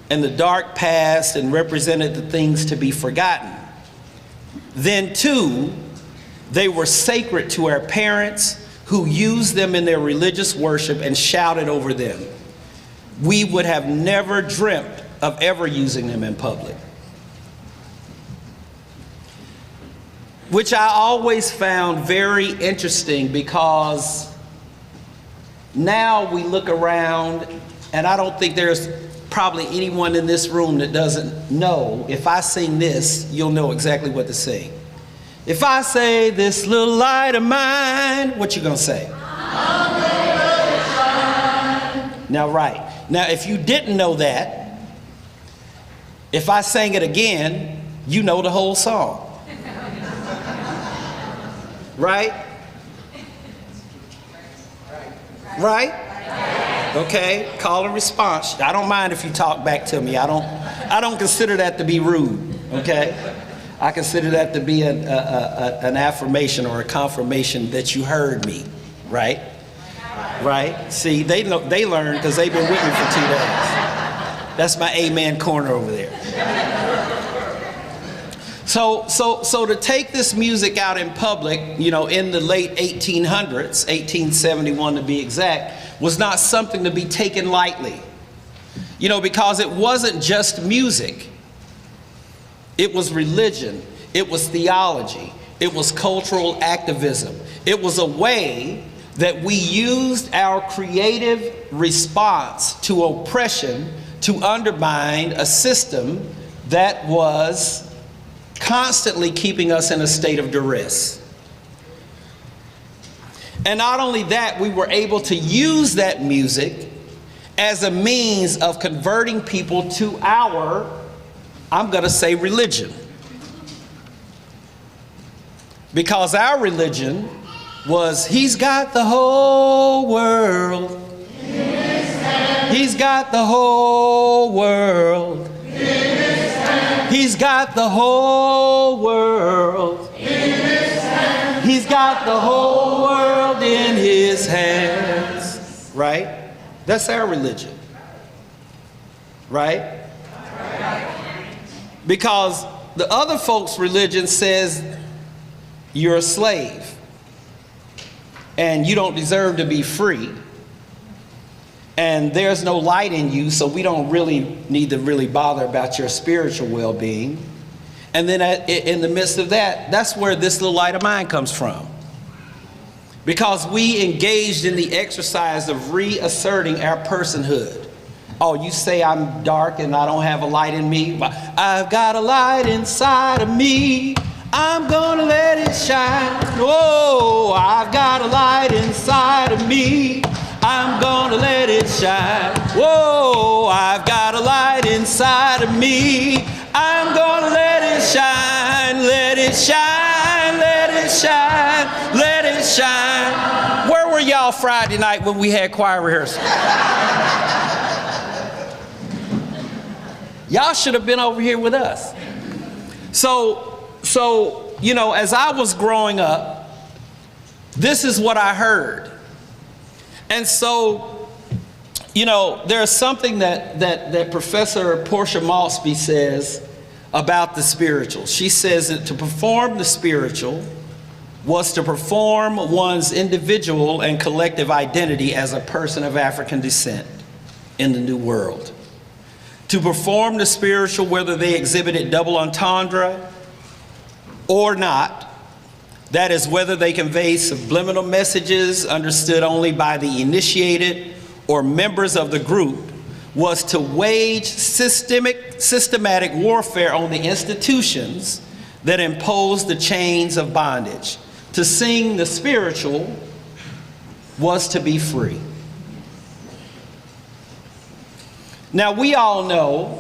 and the dark past and represented the things to be forgotten. Then too, they were sacred to our parents who used them in their religious worship and shouted over them. We would have never dreamt of ever using them in public. Which I always found very interesting, because now we look around, and I don't think there's probably anyone in this room that doesn't know, if I sing this, you'll know exactly what to sing. If I say, this little light of mine, what you gonna say? Now, right. Now, if you didn't know that, if I sang it again, you know the whole song. Right? Right? Okay, call and response. I don't mind if you talk back to me. I don't consider that to be rude, okay? I consider that to be an affirmation or a confirmation that you heard me, right? Right? See, they learned because they've been with me for 2 days. That's my amen corner over there. So to take this music out in public, in the late 1800s, 1871 to be exact, was not something to be taken lightly. Because it wasn't just music. It was religion. It was theology. It was cultural activism. It was a way that we used our creative response to oppression to undermine a system that was constantly keeping us in a state of duress. And not only that, we were able to use that music as a means of converting people to our, I'm going to say, religion. Because our religion was, he's got the whole world. He's got the whole world. He's got the whole world. He's got the whole world in his his hands, right? That's our religion, right? Because the other folks' religion says you're a slave and you don't deserve to be free and there's no light in you, so we don't really need to really bother about your spiritual well-being. And then in the midst of that, that's where this little light of mine comes from. Because we engaged in the exercise of reasserting our personhood. Oh, you say I'm dark and I don't have a light in me? I've got a light inside of me. I'm gonna let it shine. Oh, I've got a light inside of me. I'm gonna let it shine. Whoa, I've got a light inside of me. I'm gonna let it shine, let it shine, let it shine, let it shine. Where were y'all Friday night when we had choir rehearsal? Y'all should have been over here with us. So, you know, as I was growing up, this is what I heard. And so, you know, there's something that Professor Portia Malsby says about the spiritual. She says that to perform the spiritual was to perform one's individual and collective identity as a person of African descent in the New World. To perform the spiritual, whether they exhibited double entendre or not, that is, whether they convey subliminal messages understood only by the initiated or members of the group, was to wage systematic warfare on the institutions that impose the chains of bondage. To sing the spiritual was to be free. Now, we all know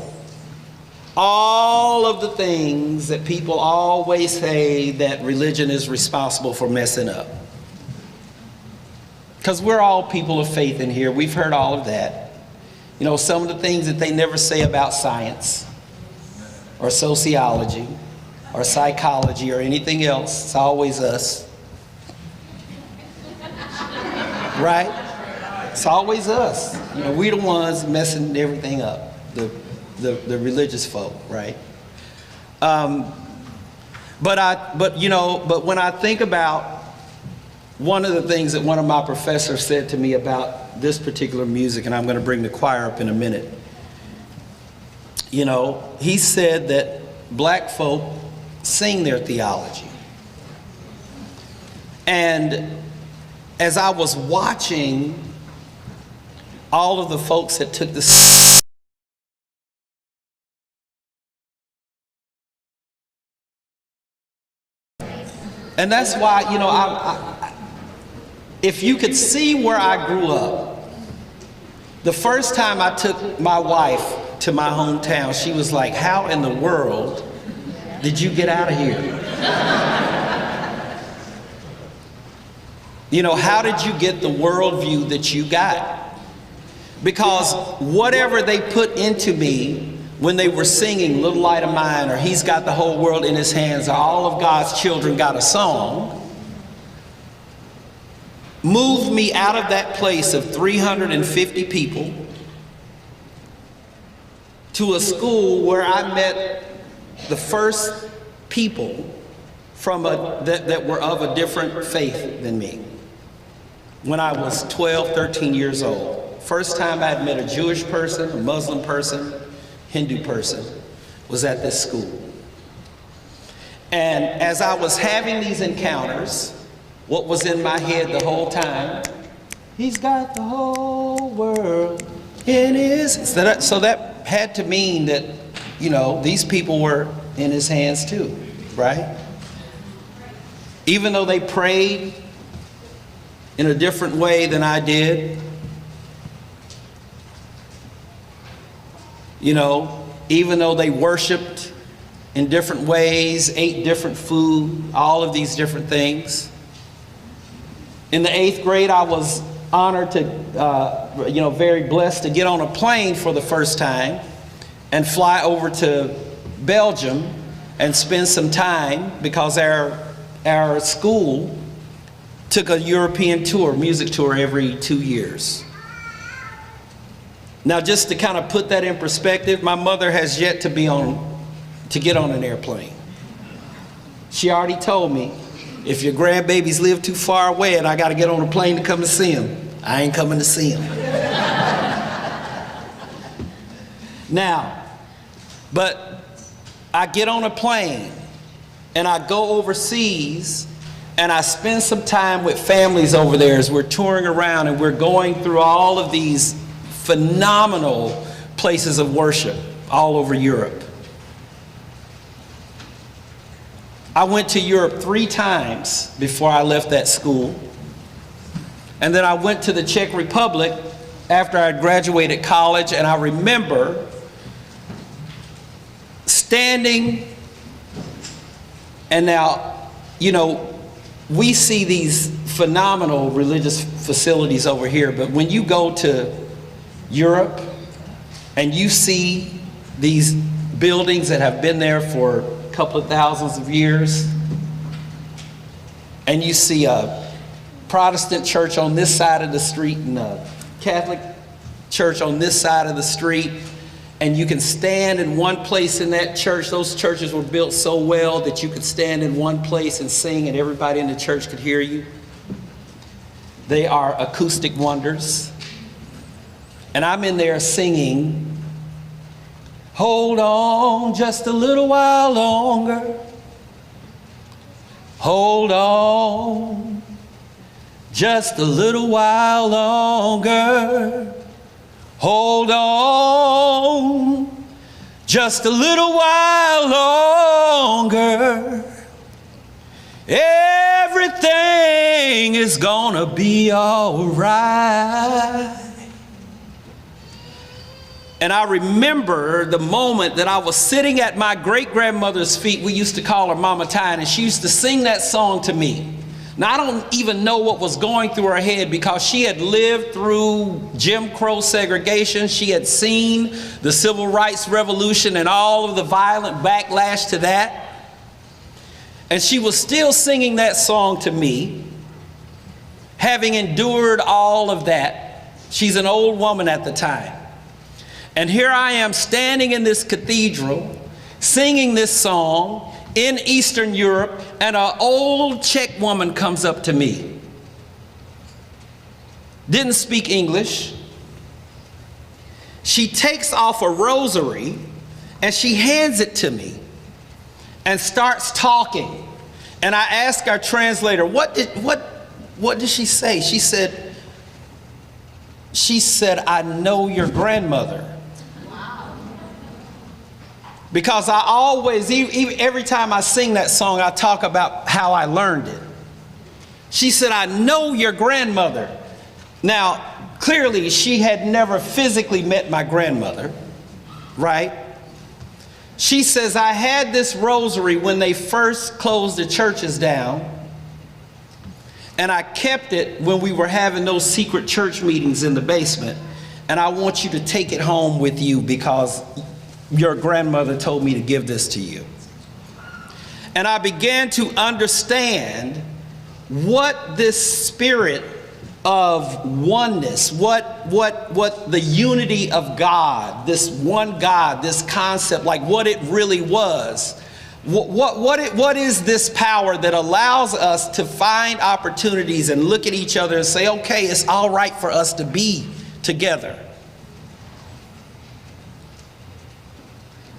all of the things that people always say that religion is responsible for messing up. Because we're all people of faith in here. We've heard all of that. You know, some of the things that they never say about science or sociology or psychology or anything else. It's always us. Right? It's always us. You know, we're the ones messing everything up. The religious folk, right? But when I think about one of the things that one of my professors said to me about this particular music, and I'm going to bring the choir up in a minute. You know, he said that black folk sing their theology. And as I was watching all of the folks that took this, and that's why, you know, if you could see where I grew up, the first time I took my wife to my hometown, she was like, how in the world did you get out of here? You know, how did you get the worldview that you got? Because whatever they put into me when they were singing Little Light of Mine, or He's Got the Whole World in His Hands, or All of God's Children Got a Song, moved me out of that place of 350 people to a school where I met the first people from that were of a different faith than me. When I was 12, 13 years old. First time I'd met a Jewish person, a Muslim person, Hindu person, was at this school. And as I was having these encounters, what was in my head the whole time? He's got the whole world in his... So that had to mean that, you know, these people were in his hands too, right? Even though they prayed in a different way than I did, you know, even though they worshiped in different ways, ate different food, all of these different things. In the 8th grade, I was honored to, you know, very blessed to get on a plane for the first time and fly over to Belgium and spend some time, because our school took a European tour, music tour, every 2 years. Now, just to kind of put that in perspective, my mother has yet to get on an airplane. She already told me, if your grandbabies live too far away and I got to get on a plane to come to see them, I ain't coming to see them. Now, but I get on a plane and I go overseas and I spend some time with families over there as we're touring around and we're going through all of these phenomenal places of worship all over Europe. I went to Europe 3 times before I left that school. And then I went to the Czech Republic after I graduated college, and I remember standing, and now, you know, we see these phenomenal religious facilities over here, but when you go to Europe and you see these buildings that have been there for a couple of thousands of years, and you see a Protestant church on this side of the street and a Catholic church on this side of the street, and you can stand in one place in that church. Those churches were built so well that you could stand in one place and sing and everybody in the church could hear you. They are acoustic wonders. And I'm in there singing, hold on just a little while longer. Hold on just a little while longer. Hold on just a little while longer. Everything is gonna be all right. And I remember the moment that I was sitting at my great-grandmother's feet. We used to call her Mama Tyne, and she used to sing that song to me. Now, I don't even know what was going through her head because she had lived through Jim Crow segregation. She had seen the Civil Rights Revolution and all of the violent backlash to that. And she was still singing that song to me, having endured all of that. She's an old woman at the time. And here I am standing in this cathedral, singing this song in Eastern Europe, and an old Czech woman comes up to me. Didn't speak English. She takes off a rosary and she hands it to me and starts talking. And I asked our translator, what did she say? She said, I know your grandmother. Because I always, every time I sing that song, I talk about how I learned it. She said, I know your grandmother. Now, clearly, she had never physically met my grandmother, right? She says, I had this rosary when they first closed the churches down, and I kept it when we were having those secret church meetings in the basement, and I want you to take it home with you because your grandmother told me to give this to you. And I began to understand what this spirit of oneness, what the unity of God, this one God, this concept, like what it really was. What is this power that allows us to find opportunities and look at each other and say, okay, it's all right for us to be together.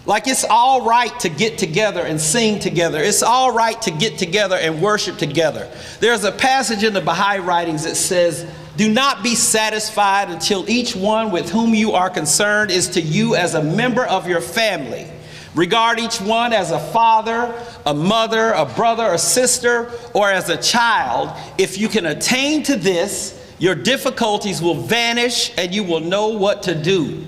Like it's all right to get together and sing together. It's all right to get together and worship together. There's a passage in the Baha'i writings that says, do not be satisfied until each one with whom you are concerned is to you as a member of your family. Regard each one as a father, a mother, a brother, a sister, or as a child. If you can attain to this, your difficulties will vanish and you will know what to do.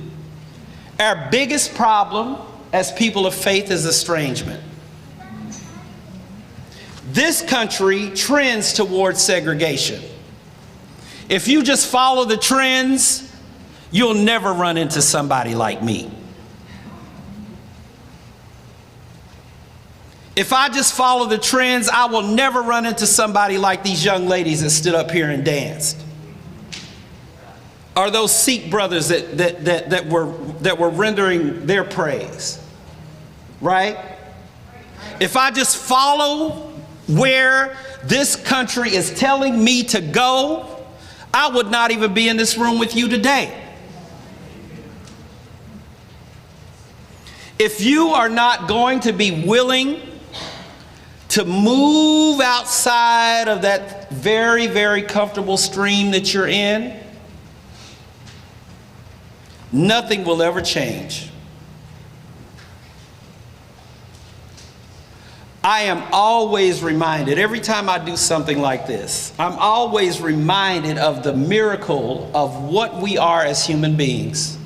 Our biggest problem as people of faith is estrangement. This country trends towards segregation. If you just follow the trends, you'll never run into somebody like me. If I just follow the trends, I will never run into somebody like these young ladies that stood up here and danced. Or those Sikh brothers that were rendering their praise. Right? If I just follow where this country is telling me to go, I would not even be in this room with you today. If you are not going to be willing to move outside of that very, very comfortable stream that you're in, nothing will ever change. I am always reminded, every time I do something like this, I'm always reminded of the miracle of what we are as human beings.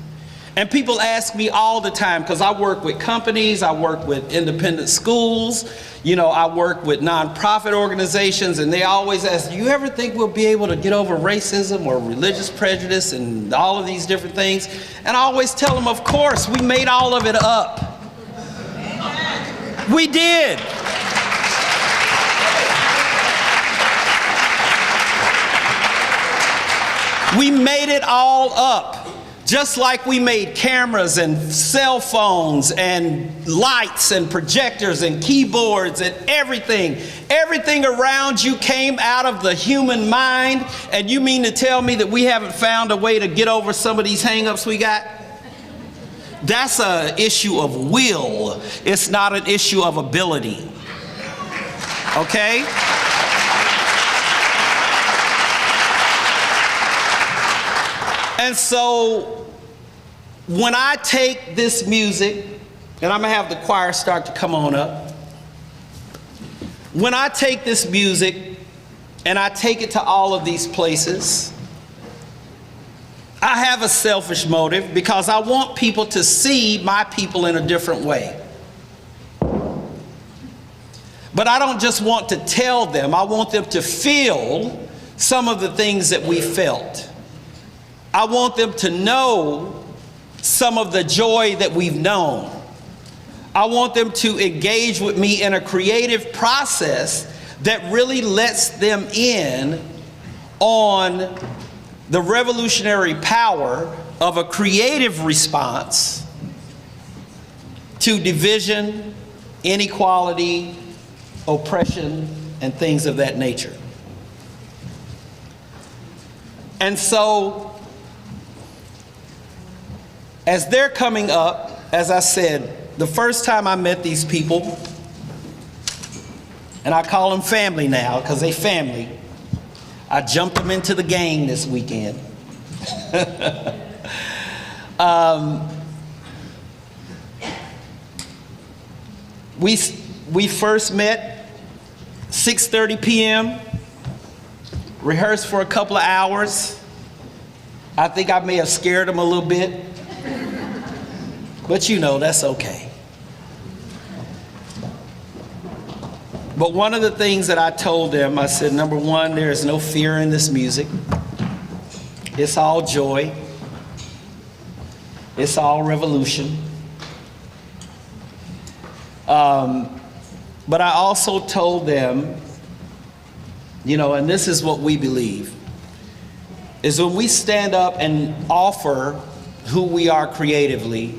And people ask me all the time, because I work with companies, I work with independent schools, you know, I work with nonprofit organizations, and they always ask, do you ever think we'll be able to get over racism or religious prejudice and all of these different things? And I always tell them, of course, we made all of it up. We did. We made it all up. Just like we made cameras and cell phones and lights and projectors and keyboards and everything. Everything around you came out of the human mind. And you mean to tell me that we haven't found a way to get over some of these hang-ups we got? That's an issue of will. It's not an issue of ability. Okay? And so when I take this music, and I'm going to have the choir start to come on up. When I take this music and I take it to all of these places, I have a selfish motive because I want people to see my people in a different way. But I don't just want to tell them, I want them to feel some of the things that we felt. I want them to know some of the joy that we've known. I want them to engage with me in a creative process that really lets them in on the revolutionary power of a creative response to division, inequality, oppression, and things of that nature. And so, as they're coming up, as I said, the first time I met these people, and I call them family now because they family, I jumped them into the gang this weekend. We first met 6:30 p.m., rehearsed for a couple of hours. I think I may have scared them a little bit. But you know, that's okay. But one of the things that I told them, I said, number one, there is no fear in this music. It's all joy. It's all revolution. But I also told them, you know, and this is what we believe, is when we stand up and offer who we are creatively,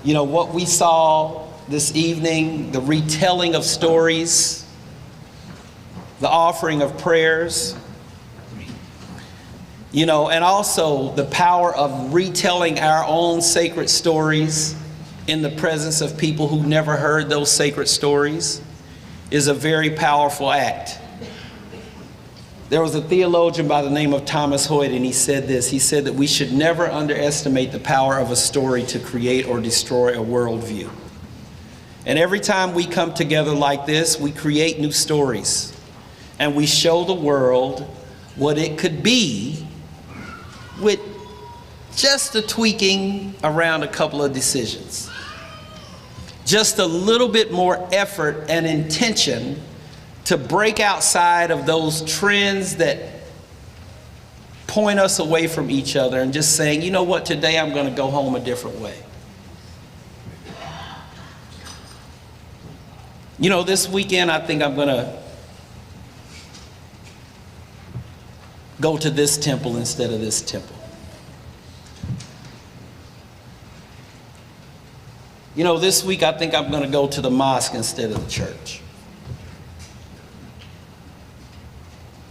you know, what we saw this evening, the retelling of stories, the offering of prayers, you know, and also the power of retelling our own sacred stories in the presence of people who never heard those sacred stories is a very powerful act. There was a theologian by the name of Thomas Hoyt, and he said this. He said that we should never underestimate the power of a story to create or destroy a worldview. And every time we come together like this, we create new stories. And we show the world what it could be with just a tweaking around a couple of decisions. Just a little bit more effort and intention to break outside of those trends that point us away from each other and just saying, you know what, today I'm going to go home a different way. You know, this weekend I think I'm going to go to this temple instead of this temple. You know, this week I think I'm going to go to the mosque instead of the church.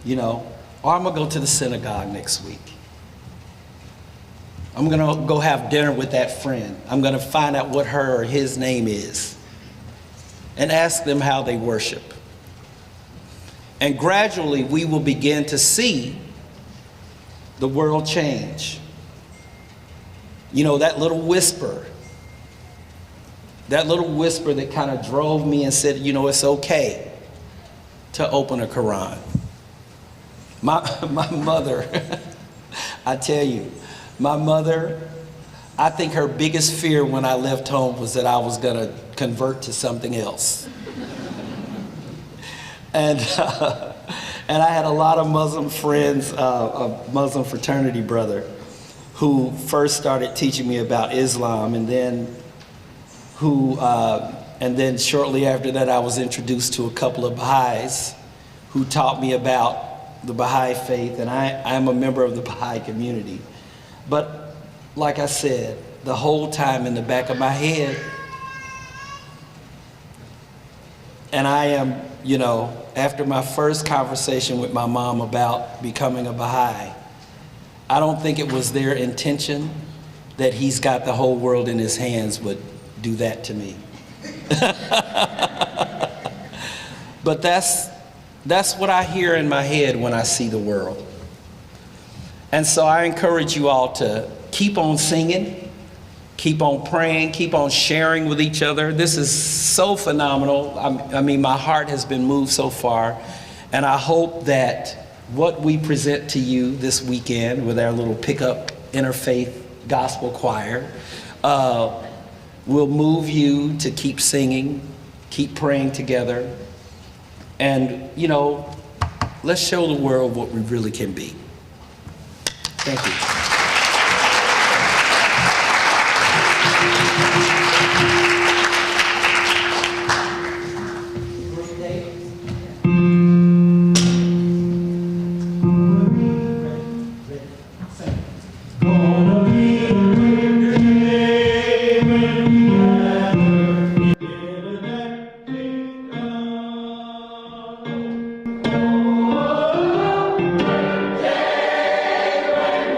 You know, or I'm going to go to the synagogue next week. I'm going to go have dinner with that friend. I'm going to find out what her or his name is and ask them how they worship. And gradually we will begin to see the world change. You know, that little whisper that kind of drove me and said, you know, it's okay to open a Quran. My mother, I tell you, my mother, I think her biggest fear when I left home was that I was going to convert to something else. And I had a lot of Muslim friends, a Muslim fraternity brother, who first started teaching me about Islam, and then shortly after that I was introduced to a couple of Baha'is who taught me about the Baha'i faith, and I am a member of the Baha'i community. But like I said, the whole time in the back of my head, and I am, you know, after my first conversation with my mom about becoming a Baha'i, I don't think it was their intention that he's got the whole world in his hands would do that to me. But that's what I hear in my head when I see the world. And so I encourage you all to keep on singing, keep on praying, keep on sharing with each other. This is so phenomenal. I mean, my heart has been moved so far. And I hope that what we present to you this weekend with our little pickup interfaith gospel choir will move you to keep singing, keep praying together. And, you know, let's show the world what we really can be. Thank you.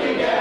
Yeah.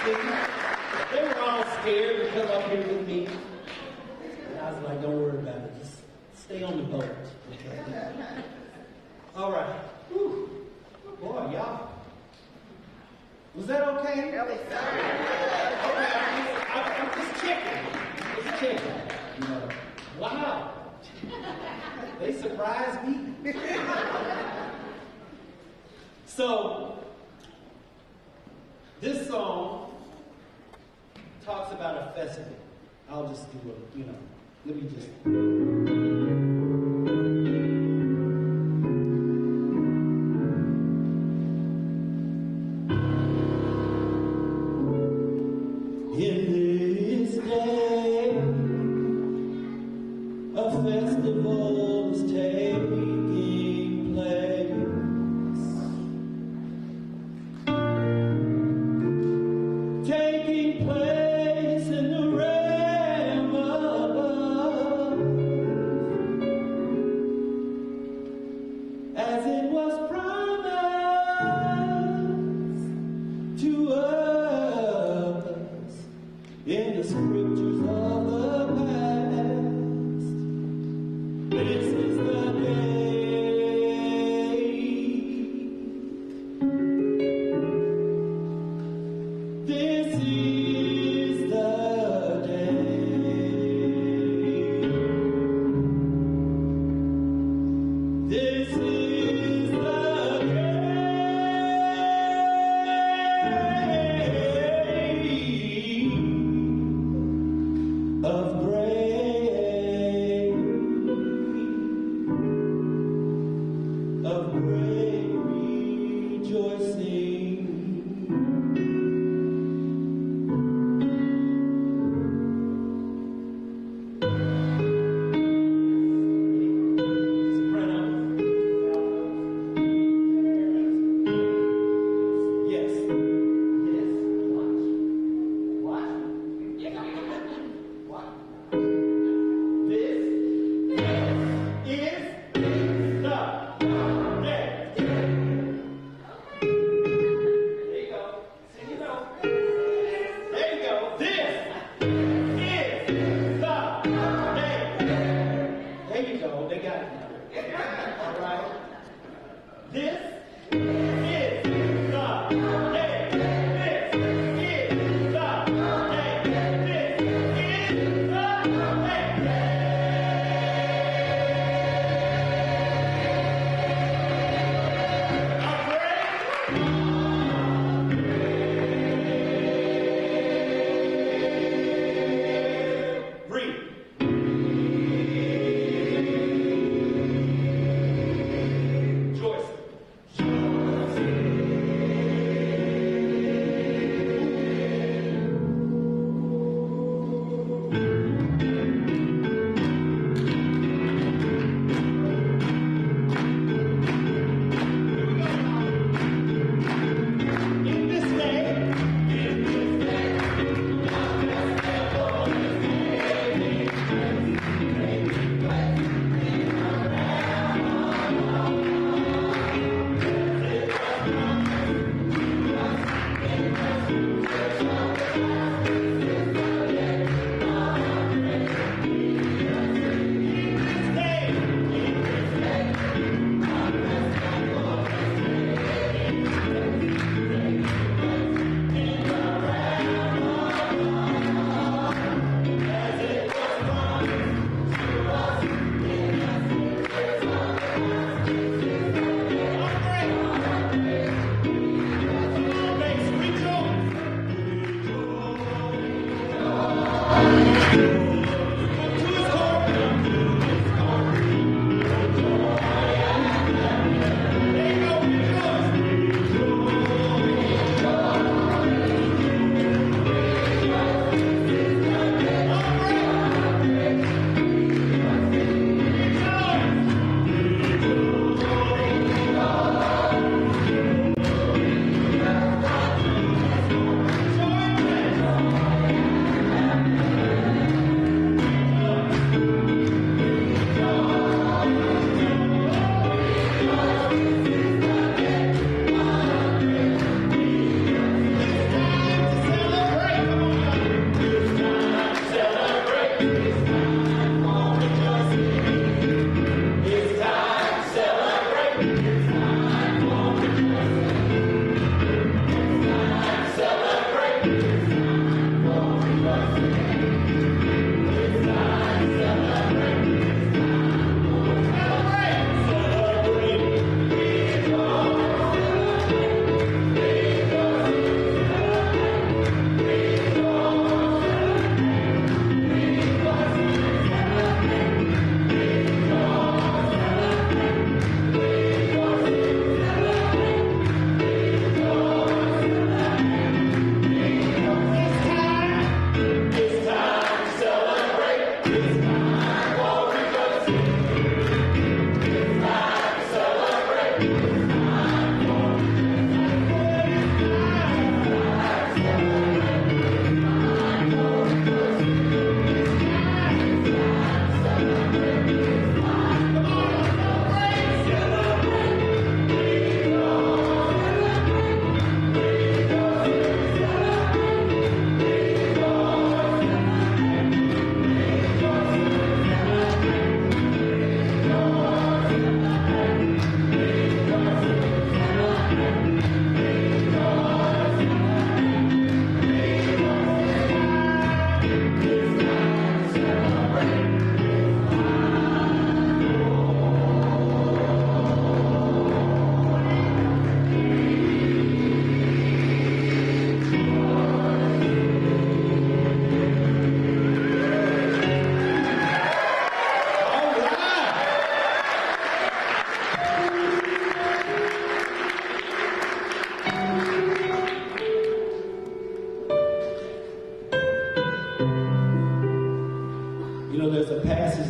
They were all scared to come up here with me. And I was like, don't worry about it. Just stay on the boat. Okay? All right. Whew. Boy, y'all. Was that okay? That was I'm just checking. Just checking. You know, wow. They surprised me. So, this song talks about a festival. I'll just do it, you know. Let me just. In this day, a festival is taking place. Taking place in the realm above, as it was promised to us in the scriptures of the past. This is the day. This is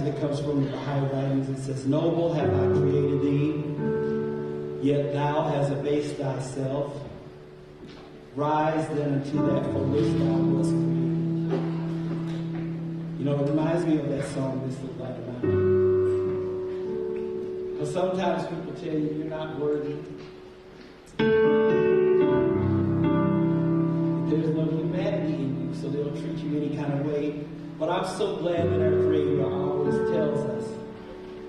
that comes from the Baha'i writings. It says, "Noble have I created thee, yet thou hast abased thyself. Rise then unto that for which thou wast created." You know, it reminds me of that song, "This Look Like a Mountain." But sometimes people tell you you're not worthy. There's no humanity in you, so they'll treat you any kind of way. But I'm so glad that our Creator always tells us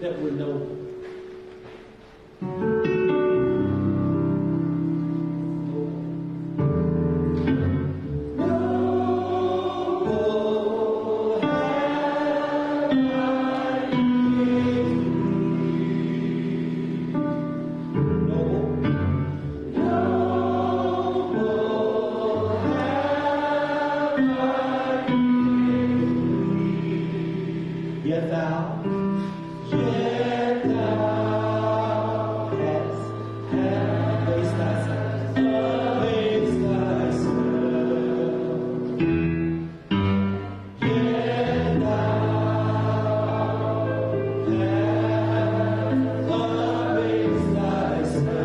that we're noble. Yet thou hast abased thyself, abased thyself. Yet thou hast abased thyself.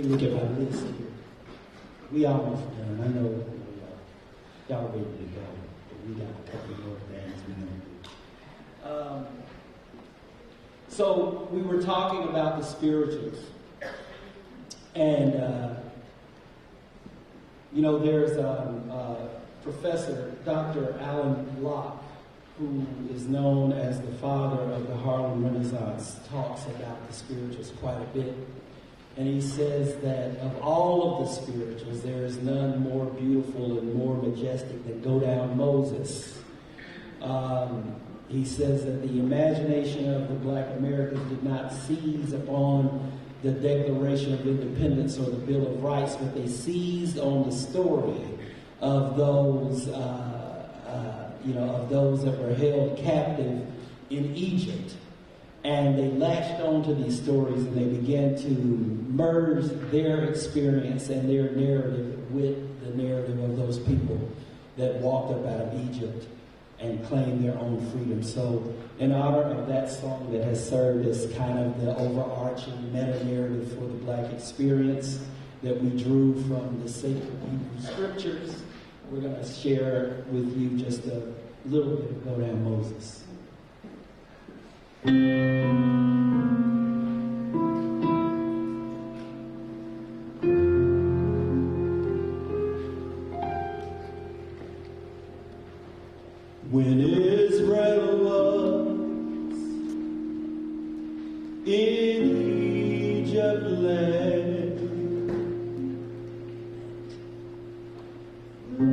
me look at my list here. We almost done. I know y'all ready to go, but we got a couple more things we know to do. So we were talking about the spirituals. And, there's Professor Dr. Alan Locke, who is known as the father of the Harlem Renaissance, talks about the spirituals quite a bit. And he says that of all of the spirituals, there is none more beautiful and more majestic than Go Down Moses. He says that the imagination of the Black Americans did not seize upon the Declaration of Independence or the Bill of Rights, but they seized on the story of those, of those that were held captive in Egypt. And they latched onto these stories and they began to merge their experience and their narrative with the narrative of those people that walked up out of Egypt and claimed their own freedom. So in honor of that song that has served as kind of the overarching meta-narrative for the Black experience that we drew from the sacred Hebrew scriptures, we're going to share with you just a little bit of Go Down Moses. When Israel was in Egypt land, let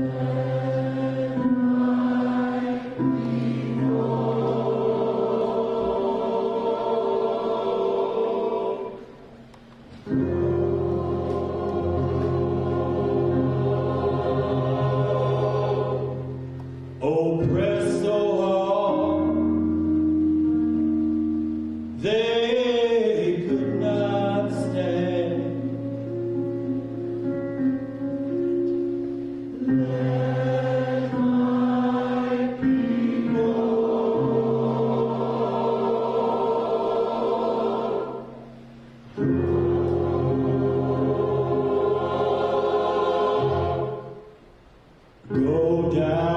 my people oppressed so hard they could not stand. Let my people go down.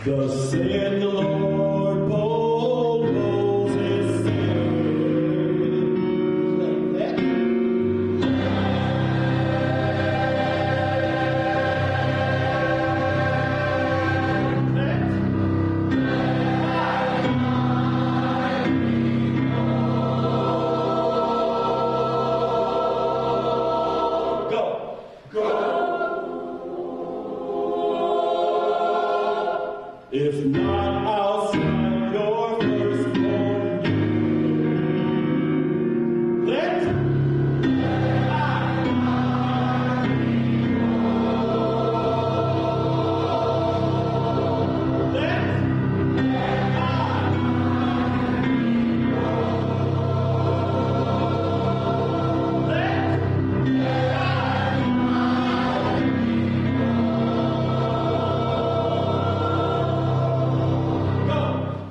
Thus said the Lord, bold Moses said, like that. If not, I'll smite your firstborn. Let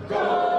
go.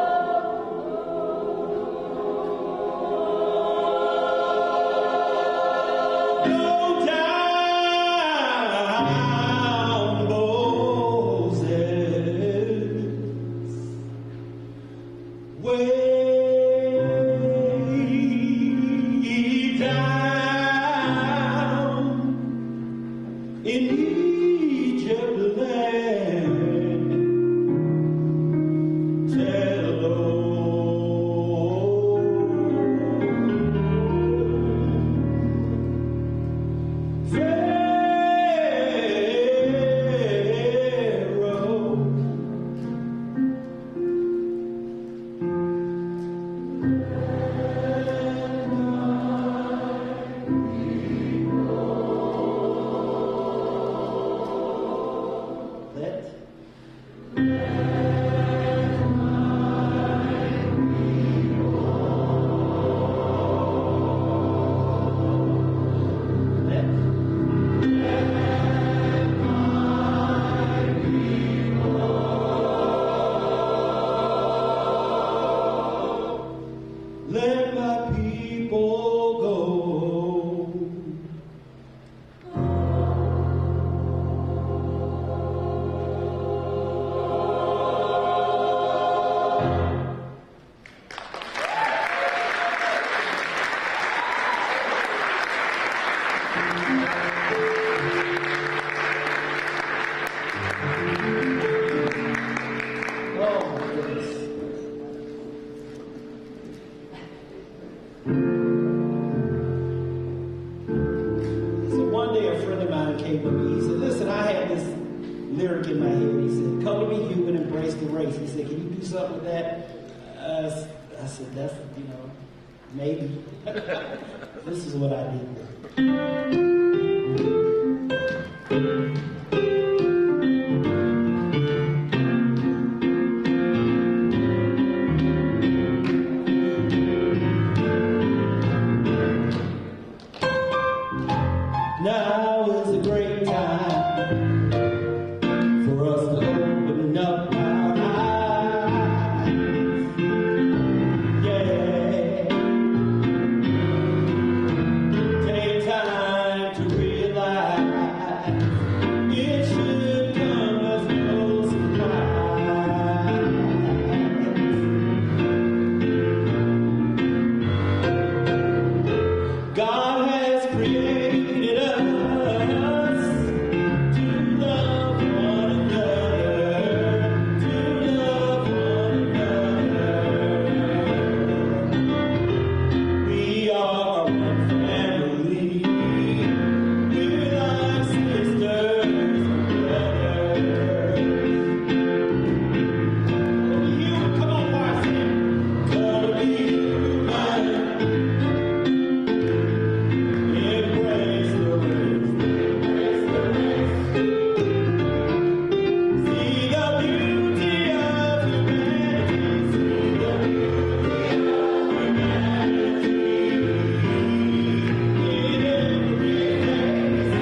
head. He said, "Come to be human, embrace the race." He said, "Can you do something with that?" I said, "That's, maybe." This is what I did. Now is a great time for us to open up our eyes. Yeah. Take time to realize it should come as no surprise. God has created us to love one another, to love one another. We are one family, we're like sisters and brothers. Come on, Marcy. Come to be human. Embrace the race, embrace the race. See the beauty of humanity, see the beauty of humanity in every place.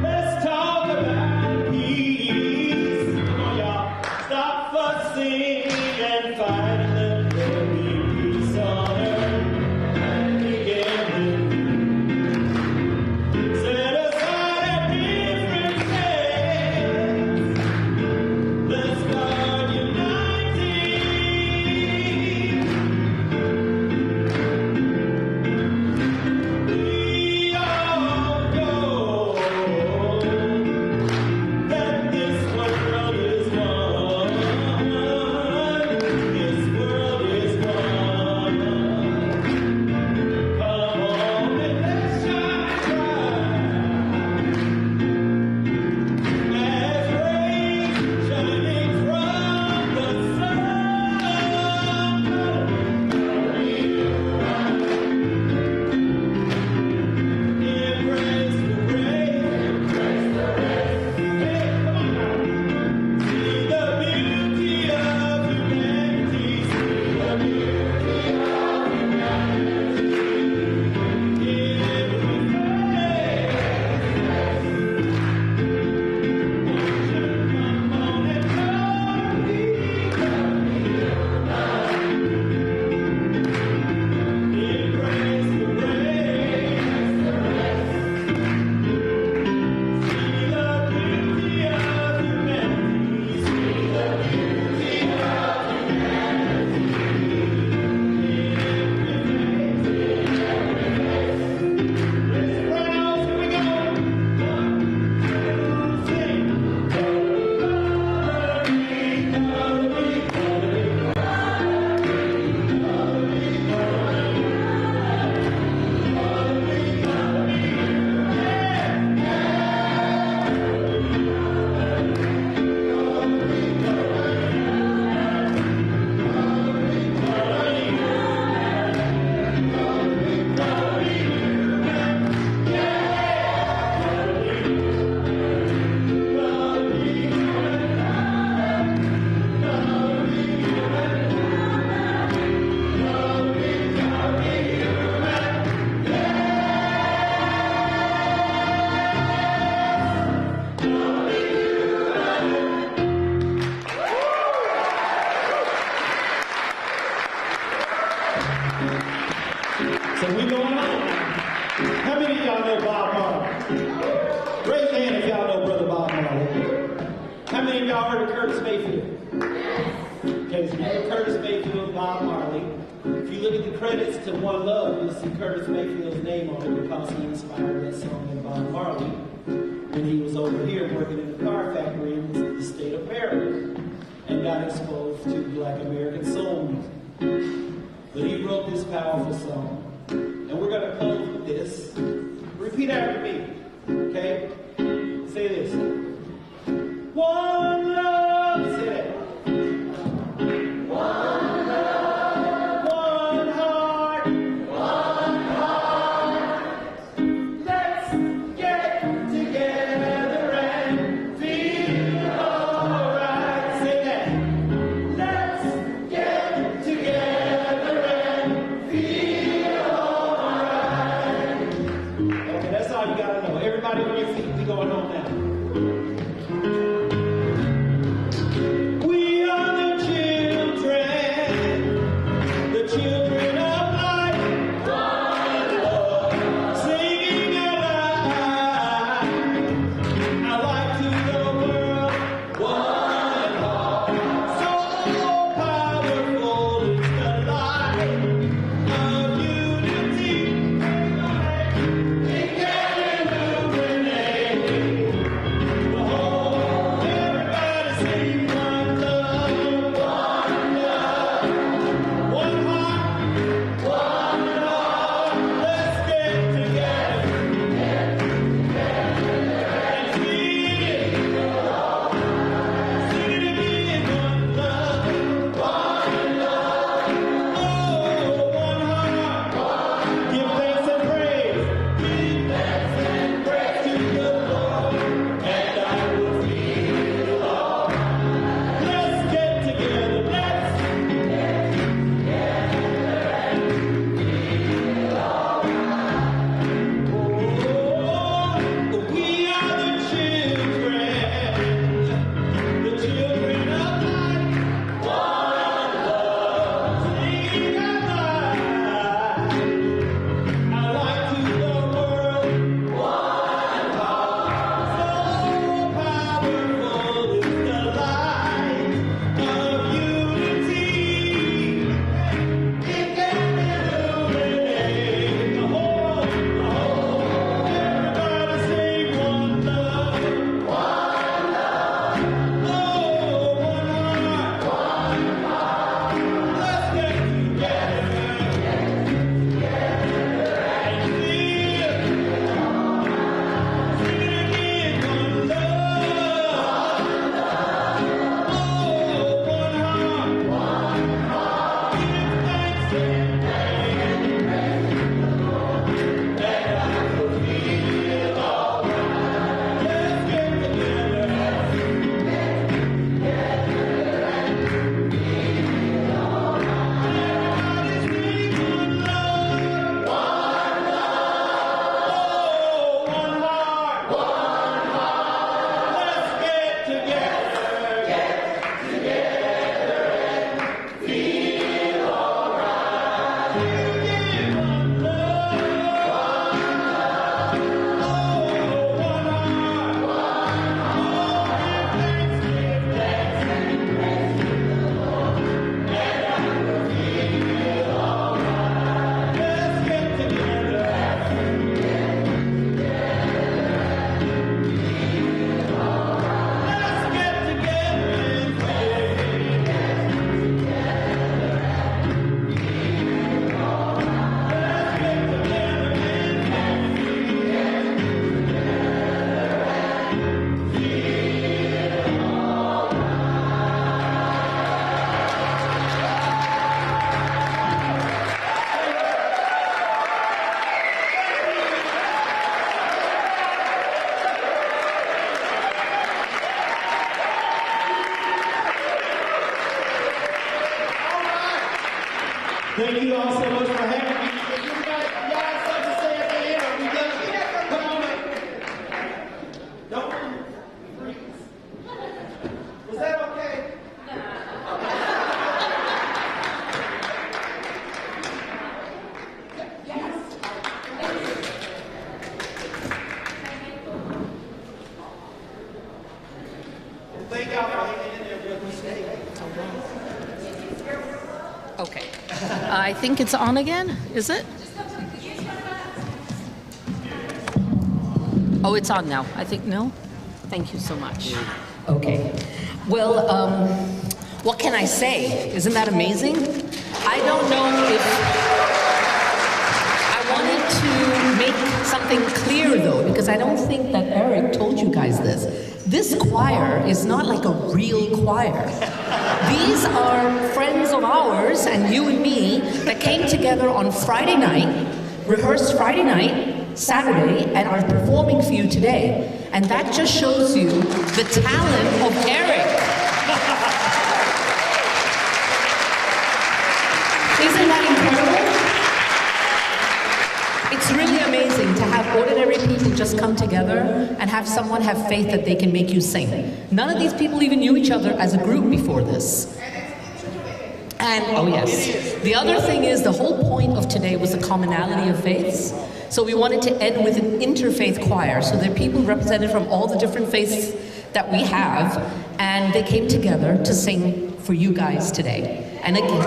Let's talk about peace. Come on, y'all. Stop fussing and fighting. Let there be peace on earth and begin with you. Set aside our differences. Let's start uniting. We all know that this world is one. This world is one. Come on and let's shine bright as rays shining from the sun. Embrace the race, embrace the race. Hey, come on now. See the beauty of humanity, see the beauty of humanity in every face. Won't you come on and come be Embrace the race, see the beauty of humanity, see the beauty of humanity in every face. Let's rouse, here we go. 1, 2, sing. So we going on. How many of y'all know Bob Marley? Raise your hand if y'all know Brother Bob Marley. How many of y'all heard of Curtis Mayfield? Okay, so you know Curtis Mayfield, Bob Marley. If you look at the credits to One Love, you'll see Curtis Mayfield's name on it because he inspired that song in Bob Marley when he was over here working in the car factory in the state of Maryland and got exposed to Black American soul music. But he wrote this powerful song. And we're going to close with this. Repeat after me. Okay? Say this. One love. Say that. One love. One heart. One heart. Let's get together and feel alright. Say that. Let's get together and feel alright. Okay, that's all you gotta know. Everybody on your feet. We going home now. We are the children of light. One love, singing alive. I like to the world. One heart, so powerful is the light of unity. It can illuminate the whole. Everybody sing one love, one love, one heart, one love. Let's get together and feel it. Sing it again, one love, one love. Oh, one heart. Give thanks and praise. Give thanks and praise to the Lord, and I will feel alright. Let's get together. Let's get together and feel alright. Oh, we are the children of light. One love, singing alive. I like to the world. One heart, so powerful is the light of unity. It can illuminate the whole. Everybody sing one love, one love. Oh, one heart, let's get together and feel. Sing it again, one love. Oh, one heart, give thanks and praise to the Lord, and I will feel alright. Let's get together and feel alright. Everybody sing one love, one love. Oh, one heart, one heart. Let's get together and feel alright. Sing it again, one love, one love. Oh, one heart, one heart. Give thanks and praise to the Lord, and I will feel alright. Let's get together and let's get together and thank you all so much for having me. If you guys have something to say at the end, are we done? Come on, man. Don't freeze. Was that okay? Thank y'all for hanging in there with me today. Okay. I think it's on again, is it? Oh, it's on now. I think, no? Thank you so much. Okay. Well, what can I say? Isn't that amazing? I don't know if I wanted to make something clear because I don't think that Eric told you guys this. This choir is not like a real choir. These are friends of ours and you and me that came together on Friday night, rehearsed Friday night, Saturday, and are performing for you today. And that just shows you the talent of Eric. Isn't that incredible? It's really amazing to have ordinary people just come together and have someone have faith that they can make you sing. None of these people even knew each other as a group before this. And, oh yes, the other thing is the whole point of today was the commonality of faiths. So we wanted to end with an interfaith choir. So there are people represented from all the different faiths that we have, and they came together to sing for you guys today. And again,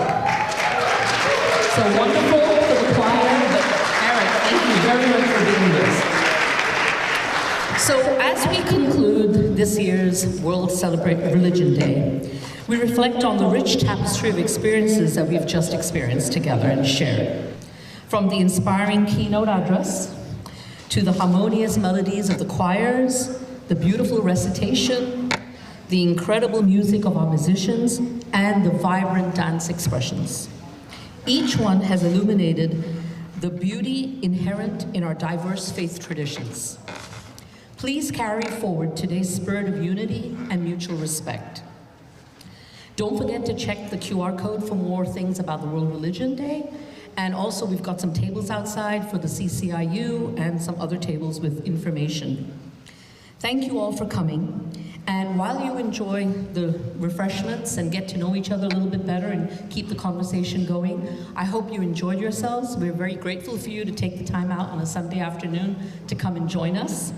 so wonderful for the choir, but Eric, thank you very much for being with us. So as we conclude this year's World Celebrate Religion Day, we reflect on the rich tapestry of experiences that we've just experienced together and shared. From the inspiring keynote address, to the harmonious melodies of the choirs, the beautiful recitation, the incredible music of our musicians, and the vibrant dance expressions. Each one has illuminated the beauty inherent in our diverse faith traditions. Please carry forward today's spirit of unity and mutual respect. Don't forget to check the QR code for more things about the World Religion Day. And also we've got some tables outside for the CCIU and some other tables with information. Thank you all for coming. And while you enjoy the refreshments and get to know each other a little bit better and keep the conversation going, I hope you enjoyed yourselves. We're very grateful for you to take the time out on a Sunday afternoon to come and join us.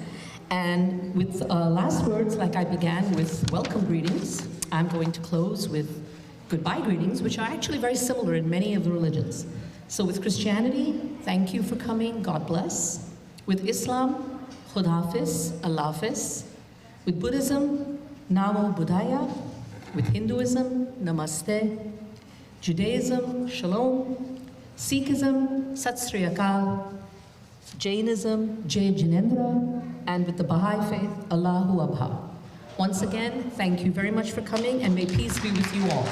And with last words, like I began with welcome greetings, I'm going to close with goodbye greetings, which are actually very similar in many of the religions. So with Christianity, thank you for coming, God bless. With Islam, Khud Hafiz, Allah Hafiz. With Buddhism, Namo Buddhaya. With Hinduism, Namaste. Judaism, Shalom. Sikhism, Sat Sri Akal. Jainism, Jai Jinendra. And with the Baha'i faith, Allahu Abha. Once again, thank you very much for coming, and may peace be with you all.